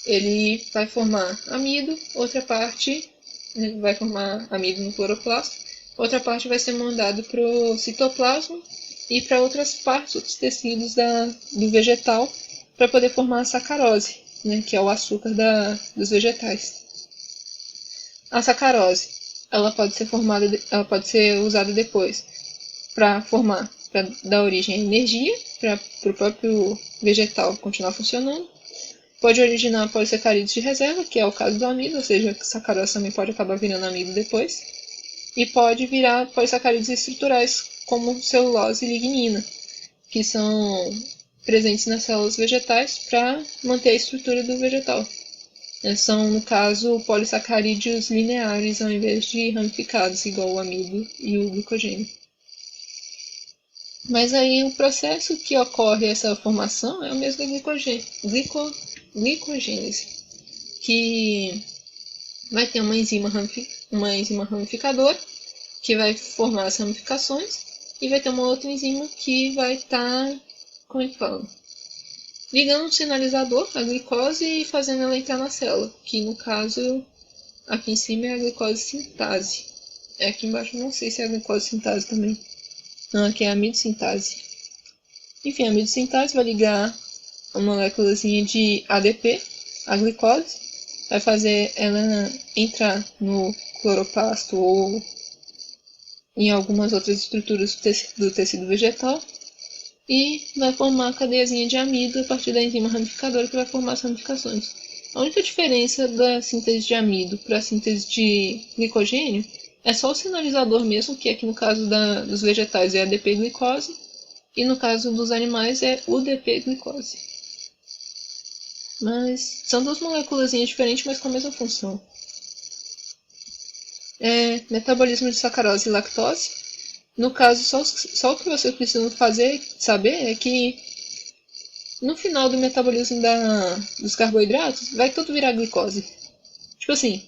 ele vai formar amido, outra parte né, vai formar amido no cloroplasto, outra parte vai ser mandado para o citoplasma e para outras partes, outros tecidos do vegetal, para poder formar a sacarose, né, que é o açúcar dos vegetais. A sacarose, ela pode ser usada depois para dar origem à energia, para o próprio vegetal continuar funcionando. Pode originar polissacarídeos de reserva, que é o caso do amido, ou seja, a sacarose também pode acabar virando amido depois. E pode virar polissacarídeos estruturais, como celulose e lignina, que são presentes nas células vegetais para manter a estrutura do vegetal. São, no caso, polissacarídeos lineares ao invés de ramificados, igual o amido e o glicogênio. Mas aí o processo que ocorre essa formação é o mesmo da glicogênese, que vai ter uma enzima ramificadora, que vai formar as ramificações, e vai ter uma outra enzima que vai estar, como é que fala? Ligando o sinalizador, a glicose, e fazendo ela entrar na célula, que no caso, aqui em cima é a glicose sintase. Aqui embaixo não sei se é a glicose sintase também. Não, aqui é a amidosintase. Enfim, a amidosintase vai ligar a moléculazinha de ADP, a glicose, vai fazer ela entrar no cloroplasto ou em algumas outras estruturas do tecido vegetal, e vai formar a cadeiazinha de amido a partir da enzima ramificadora, que vai formar as ramificações. A única diferença da síntese de amido para a síntese de glicogênio é só o sinalizador mesmo, que aqui no caso dos vegetais é ADP-glicose, e no caso dos animais é UDP-glicose. Mas são duas moléculazinhas diferentes, mas com a mesma função. Metabolismo de sacarose e lactose. No caso, só o que você precisa saber é que no final do metabolismo dos carboidratos, vai tudo virar glicose. Tipo assim,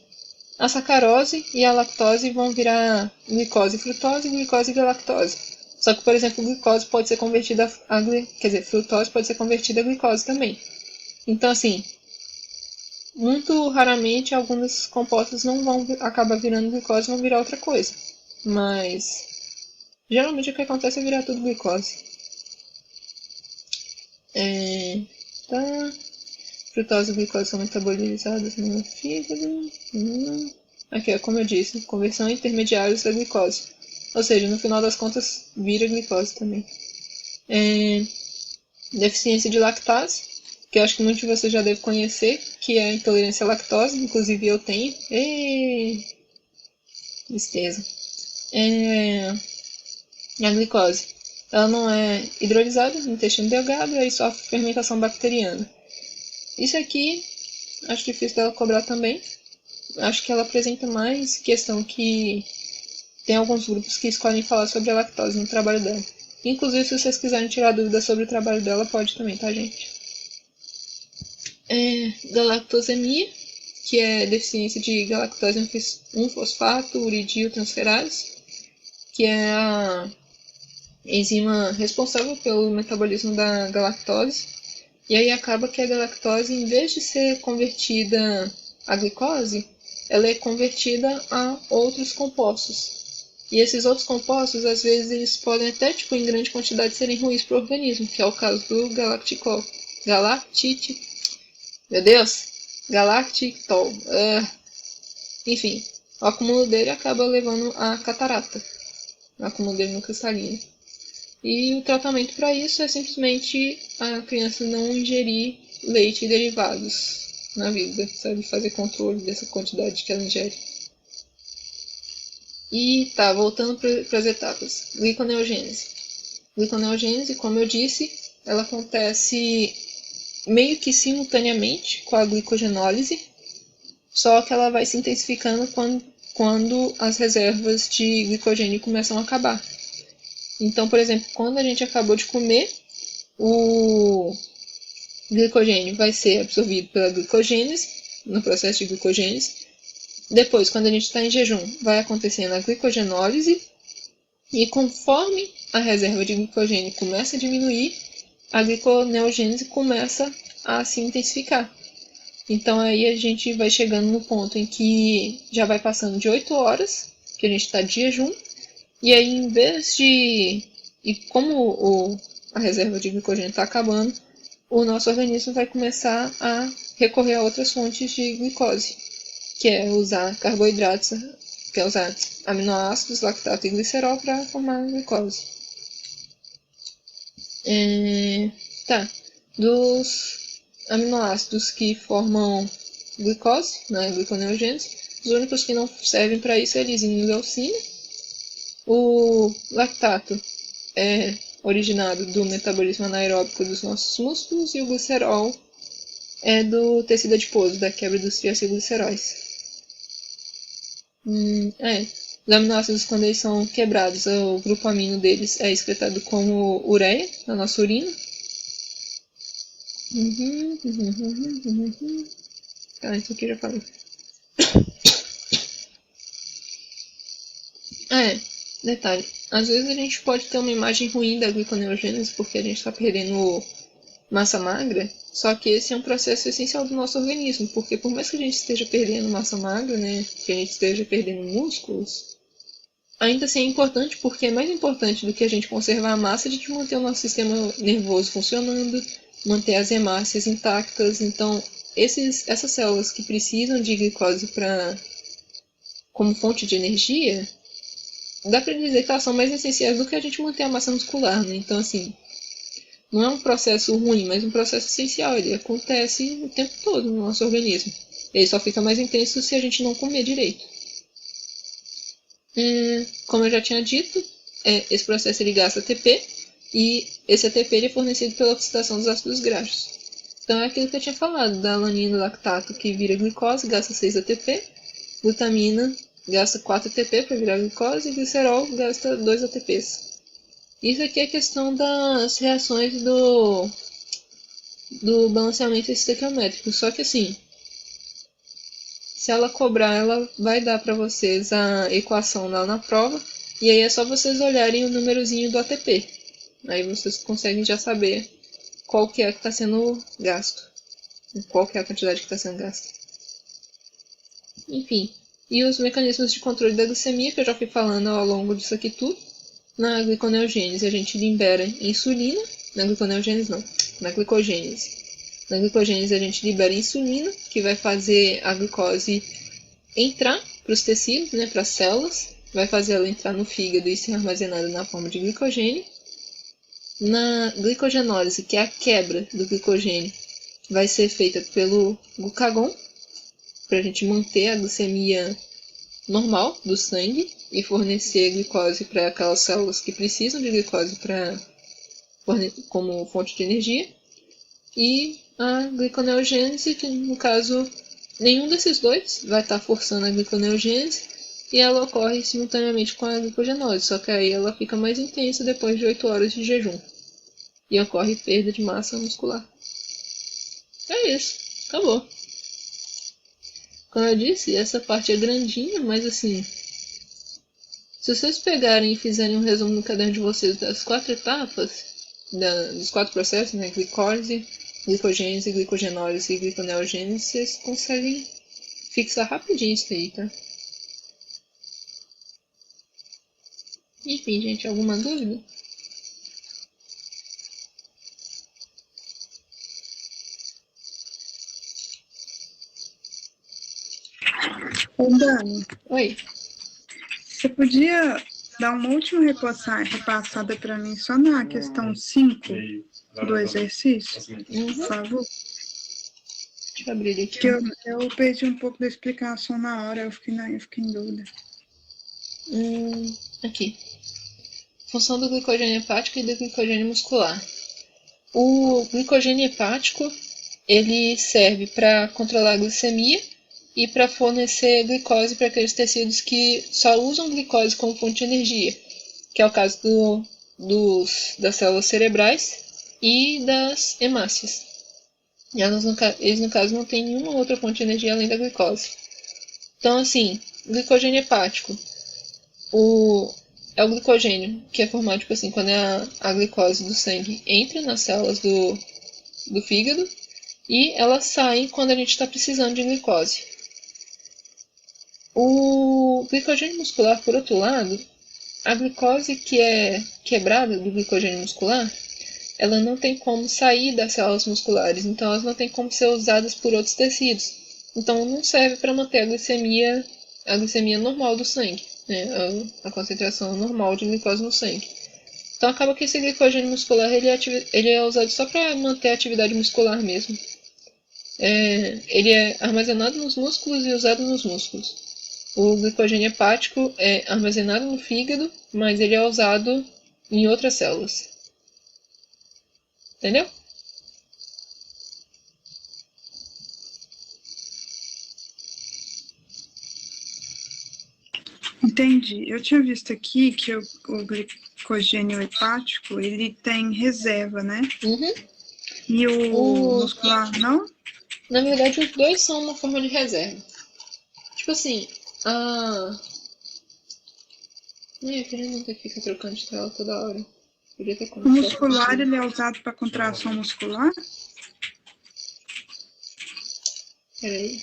a sacarose e a lactose vão virar glicose e frutose, glicose e galactose. Só que, por exemplo, glicose pode ser convertida frutose pode ser convertida a glicose também. Então, assim, muito raramente alguns compostos não vão acabar virando glicose, vão virar outra coisa. Mas geralmente o que acontece é virar tudo glicose. Frutose e glicose são metabolizadas no fígado. Aqui, como eu disse, conversão intermediários da glicose. Ou seja, no final das contas, vira glicose também. Deficiência de lactase, que eu acho que muitos de vocês já devem conhecer, que é a intolerância à lactose, inclusive eu tenho. Tristeza. A glicose, ela não é hidrolisada no intestino delgado e aí sofre fermentação bacteriana. Isso aqui, acho difícil dela cobrar também. Acho que ela apresenta mais questão que tem alguns grupos que escolhem falar sobre a lactose no trabalho dela. Inclusive, se vocês quiserem tirar dúvidas sobre o trabalho dela, pode também, tá, gente? Galactosemia, que é deficiência de galactose 1-fosfato uridiltransferase, que é a enzima responsável pelo metabolismo da galactose. E aí acaba que a galactose, em vez de ser convertida à glicose, ela é convertida a outros compostos. E esses outros compostos, às vezes, eles podem até, em grande quantidade, serem ruins para o organismo, que é o caso do galactitol. Enfim, o acúmulo dele acaba levando a catarata. O acúmulo dele no cristalino. E o tratamento para isso é simplesmente a criança não ingerir leite e derivados na vida, sabe? Fazer controle dessa quantidade que ela ingere. E tá, voltando para as etapas. Gliconeogênese. Gliconeogênese, como eu disse, ela acontece meio que simultaneamente com a glicogenólise, só que ela vai se intensificando quando as reservas de glicogênio começam a acabar. Então, por exemplo, quando a gente acabou de comer, o glicogênio vai ser absorvido pela glicogênese, no processo de glicogênese. Depois, quando a gente está em jejum, vai acontecendo a glicogenólise, e conforme a reserva de glicogênio começa a diminuir, a gliconeogênese começa a se intensificar. Então aí a gente vai chegando no ponto em que já vai passando de 8 horas, que a gente está de jejum, e aí em vez de... E como a reserva de glicogênio está acabando, o nosso organismo vai começar a recorrer a outras fontes de glicose, que é usar carboidratos, que é usar aminoácidos, lactato e glicerol para formar glicose. Dos aminoácidos que formam glicose, né, gliconeogênese, os únicos que não servem para isso é a lisina e a leucina. O lactato é originado do metabolismo anaeróbico dos nossos músculos e o glicerol é do tecido adiposo, da quebra dos triacilgliceróis. Os aminoácidos, quando eles são quebrados, o grupo amino deles é excretado como ureia na nossa urina. Isso aqui já falei. Detalhe. Às vezes a gente pode ter uma imagem ruim da gliconeogênese porque a gente está perdendo massa magra, só que esse é um processo essencial do nosso organismo, porque por mais que a gente esteja perdendo massa magra, né, que a gente esteja perdendo músculos, ainda assim é importante porque é mais importante do que a gente conservar a massa, a gente manter o nosso sistema nervoso funcionando, manter as hemácias intactas. Então, essas células que precisam de glicose como fonte de energia, dá para dizer que elas são mais essenciais do que a gente manter a massa muscular, né? Então, assim, não é um processo ruim, mas um processo essencial. Ele acontece o tempo todo no nosso organismo. Ele só fica mais intenso se a gente não comer direito. Como eu já tinha dito, esse processo ele gasta ATP, e esse ATP ele é fornecido pela oxidação dos ácidos graxos. Então é aquilo que eu tinha falado, da alanina e lactato que vira glicose, gasta 6 ATP, glutamina gasta 4 ATP para virar glicose e glicerol gasta 2 ATPs. Isso aqui é questão das reações do balanceamento estequiométrico. Só que assim, se ela cobrar, ela vai dar para vocês a equação lá na prova. E aí é só vocês olharem o númerozinho do ATP. Aí vocês conseguem já saber qual que é que está sendo gasto. Qual que é a quantidade que está sendo gasta. Enfim. E os mecanismos de controle da glicemia, que eu já fui falando ao longo disso aqui tudo. Na gliconeogênese a gente libera insulina. Na gliconeogênese não, na glicogênese. Na glicogênese a gente libera insulina, que vai fazer a glicose entrar para os tecidos, né, para as células. Vai fazer ela entrar no fígado e ser armazenada na forma de glicogênio. Na glicogenólise, que é a quebra do glicogênio, vai ser feita pelo glucagon, para a gente manter a glicemia normal do sangue e fornecer glicose para aquelas células que precisam de glicose como fonte de energia. E a gliconeogênese, que no caso nenhum desses dois vai estar forçando a gliconeogênese, e ela ocorre simultaneamente com a glicogenólise, só que aí ela fica mais intensa depois de 8 horas de jejum. E ocorre perda de massa muscular. É isso, acabou. Como eu disse, essa parte é grandinha, mas assim, se vocês pegarem e fizerem um resumo no caderno de vocês das 4 etapas, dos 4 processos, né, glicose, glicogênese, glicogenólise e gliconeogênese, vocês conseguem fixar rapidinho isso aí, tá? Enfim, gente, alguma dúvida? Ô, Dani, Oi. você podia dar uma última repassada para mim só na questão 5 do exercício, por favor? Deixa eu abrir ele aqui. Que eu perdi um pouco da explicação na hora, eu fiquei em dúvida. Aqui. Função do glicogênio hepático e do glicogênio muscular. O glicogênio hepático, ele serve para controlar a glicemia e para fornecer glicose para aqueles tecidos que só usam glicose como fonte de energia, que é o caso das células cerebrais e das hemácias. E eles, no caso, não têm nenhuma outra fonte de energia além da glicose. Então, assim, glicogênio hepático é o glicogênio que é formado, tipo assim, quando a glicose do sangue entra nas células do fígado, e elas saem quando a gente está precisando de glicose. O glicogênio muscular, por outro lado, a glicose que é quebrada do glicogênio muscular, ela não tem como sair das células musculares, então elas não têm como ser usadas por outros tecidos. Então não serve para manter a glicemia normal do sangue, né? A concentração normal de glicose no sangue. Então acaba que esse glicogênio muscular ele é usado só para manter a atividade muscular mesmo. Ele é armazenado nos músculos e usado nos músculos. O glicogênio hepático é armazenado no fígado, mas ele é usado em outras células. Entendeu? Entendi. Eu tinha visto aqui que o glicogênio hepático, ele tem reserva, né? Uhum. E o muscular, não? Na verdade, os dois são uma forma de reserva. Tipo assim, eu queria não ter que ficar trocando de tela toda hora. Podia ter O muscular, ele é usado para contração muscular? Peraí.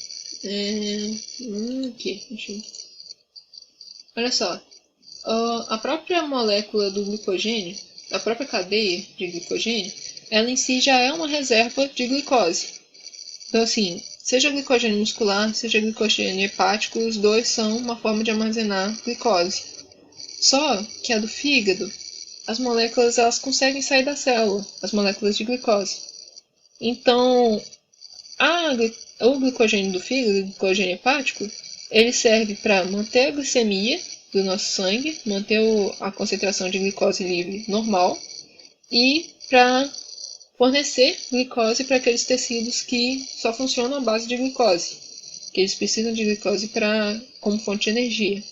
Aqui, deixa eu... Olha só. A própria molécula do glicogênio, a própria cadeia de glicogênio, ela em si já é uma reserva de glicose. Então, assim, seja glicogênio muscular, seja glicogênio hepático, os dois são uma forma de armazenar glicose. Só que a do fígado, as moléculas elas conseguem sair da célula, as moléculas de glicose. Então, o glicogênio do fígado, o glicogênio hepático, ele serve para manter a glicemia do nosso sangue, manter a concentração de glicose livre normal e para fornecer glicose para aqueles tecidos que só funcionam à base de glicose, que eles precisam de glicose como fonte de energia.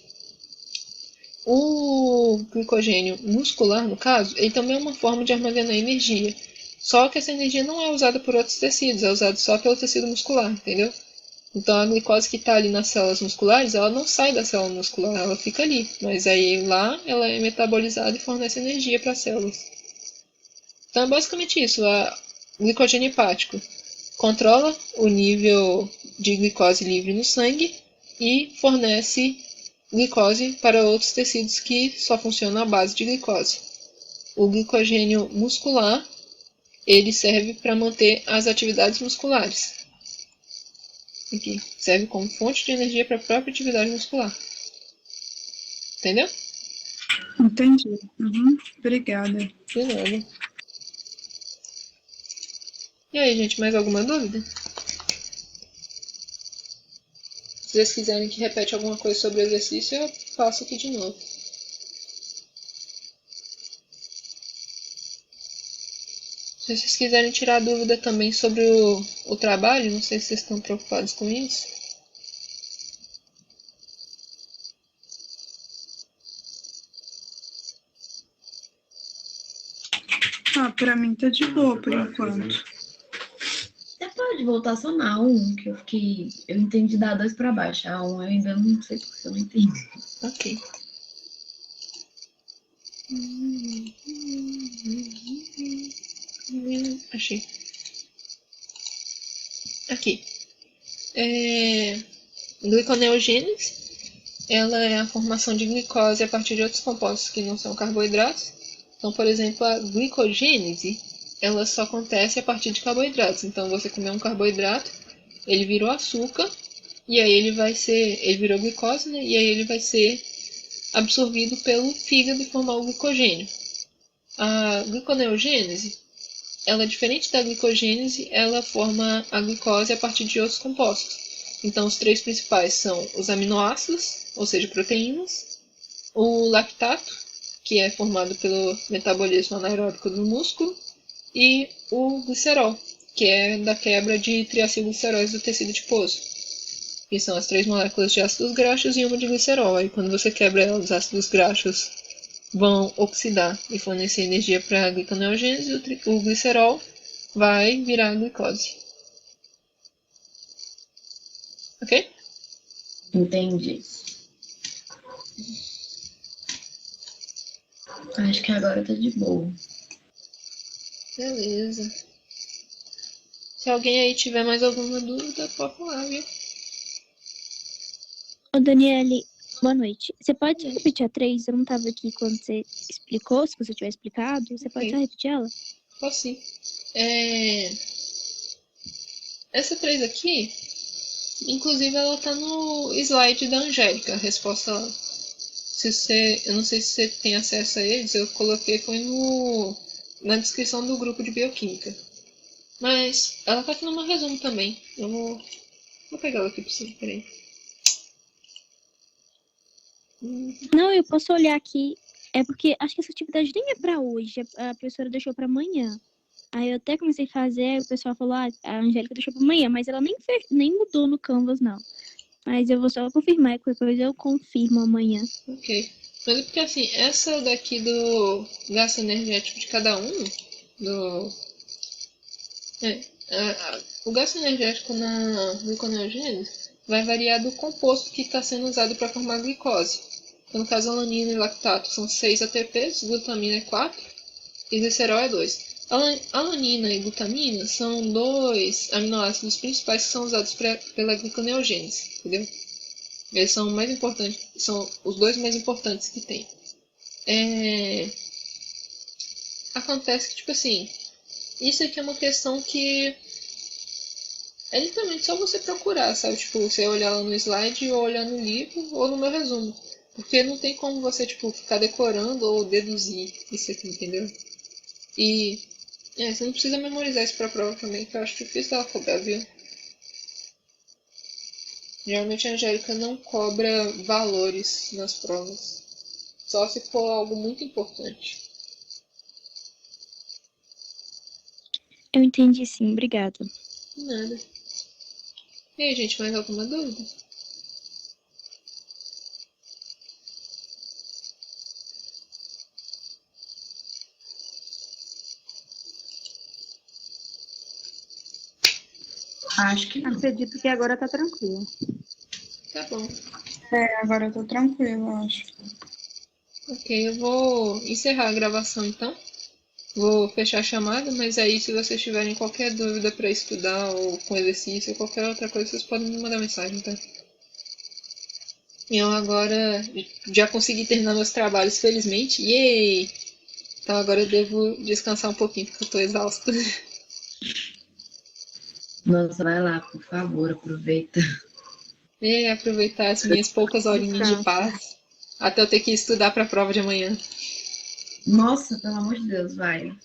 O glicogênio muscular, no caso, ele também é uma forma de armazenar energia. Só que essa energia não é usada por outros tecidos, é usada só pelo tecido muscular, entendeu? Então a glicose que está ali nas células musculares, ela não sai da célula muscular, ela fica ali. Mas aí lá ela é metabolizada e fornece energia para as células. Então é basicamente isso. O glicogênio hepático controla o nível de glicose livre no sangue e fornece glicose para outros tecidos que só funcionam à base de glicose. O glicogênio muscular, ele serve para manter as atividades musculares. Aqui, serve como fonte de energia para a própria atividade muscular. Entendeu? Entendi. Uhum. Obrigada. De nada. E aí, gente, mais alguma dúvida? Se vocês quiserem que repete alguma coisa sobre o exercício, eu faço aqui de novo. Se vocês quiserem tirar dúvida também sobre o trabalho, não sei se vocês estão preocupados com isso. Pra mim tá de boa por enquanto. Você pode voltar só na 1, que eu entendi da 2 para baixo. A 1 eu ainda não sei porque eu não entendi. Ok. Achei. Aqui. Gliconeogênese. Ela é a formação de glicose a partir de outros compostos que não são carboidratos. Então, por exemplo, a glicogênese, ela só acontece a partir de carboidratos. Então, você comer um carboidrato, ele virou açúcar, e aí ele virou glicose, né? E aí ele vai ser absorvido pelo fígado e formar o glicogênio. A gliconeogênese, ela é diferente da glicogênese, ela forma a glicose a partir de outros compostos. Então, os três principais são os aminoácidos, ou seja, proteínas, o lactato, que é formado pelo metabolismo anaeróbico do músculo, e o glicerol, que é da quebra de triacilgliceróis do tecido adiposo, que são as três moléculas de ácidos graxos e uma de glicerol. Aí, quando você quebra ela, os ácidos graxos vão oxidar e fornecer energia para a gliconeogênese, e o glicerol vai virar glicose. Ok? Entendi. Acho que agora tá de boa. Beleza. Se alguém aí tiver mais alguma dúvida, pode falar, viu? Ô, Daniele, boa noite. Você pode repetir a 3? Eu não estava aqui quando você explicou, se você tiver explicado. Você pode só repetir ela? Posso sim. Essa 3 aqui, inclusive ela tá no slide da Angélica, a resposta lá. Eu não sei se você tem acesso a eles, eu coloquei foi na descrição do grupo de bioquímica. Mas ela tá aqui no meu resumo também. Eu vou pegar ela aqui pra você, peraí. Não, eu posso olhar aqui. É porque acho que essa atividade nem é pra hoje. A professora deixou pra amanhã. Aí eu até comecei a fazer, o pessoal falou, a Angélica deixou pra amanhã, mas ela nem mudou no Canvas, não. Mas eu vou só confirmar, qualquer coisa eu confirmo amanhã. Ok. Mas é porque assim, essa daqui do gasto energético de cada um, o gasto energético na gliconeogênese vai variar do composto que está sendo usado para formar glicose. Então, no caso, alanina e lactato são 6 ATPs, glutamina é 4 e glicerol é 2. Alanina e glutamina são 2 aminoácidos principais que são usados pela gliconeogênese, entendeu? Eles são mais importantes, são os dois mais importantes que tem. Acontece que, tipo assim, isso aqui é uma questão que é literalmente só você procurar, sabe? Tipo, você olhar lá no slide ou olhar no livro ou no meu resumo. Porque não tem como você, tipo, ficar decorando ou deduzir isso aqui, entendeu? E você não precisa memorizar isso pra prova também, que eu acho difícil dela cobrar, viu? Geralmente a Angélica não cobra valores nas provas. Só se for algo muito importante. Eu entendi sim, obrigada. Nada. E aí, gente, mais alguma dúvida? Acho que não. Acredito que agora tá tranquilo. Tá bom. Agora eu tô tranquila, eu acho. Ok, eu vou encerrar a gravação então. Vou fechar a chamada, mas aí se vocês tiverem qualquer dúvida para estudar ou com exercício ou qualquer outra coisa, vocês podem me mandar mensagem, tá? Eu agora já consegui terminar meus trabalhos, felizmente. Yay! Então agora eu devo descansar um pouquinho porque eu tô exausta. Nossa, vai lá, por favor, aproveita. E aproveitar as minhas poucas horinhas de paz até eu ter que estudar para a prova de amanhã. Nossa, pelo amor de Deus, vai.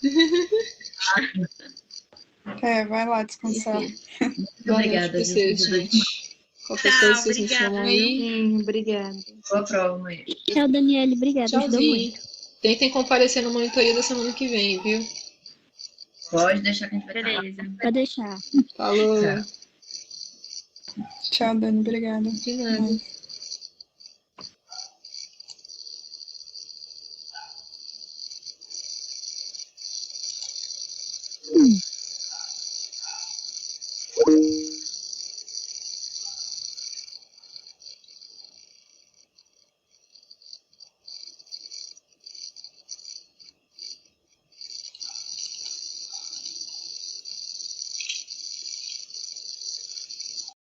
Vai lá descansar. Enfim, Muito boa noite obrigada, pra vocês, gente. Qualquer Tchau, coisa vocês me obrigada, chamam viu? aí. Obrigada. Boa prova, mãe. Tchau, Daniele, obrigada, ajudou Tchauzinho. muito. Tentem comparecer na monitoria da semana que vem, viu? Pode deixar que a gente vai falar. Beleza. Pode deixar. Falou. Tchau. Tchau, Dani. Obrigada. De nada.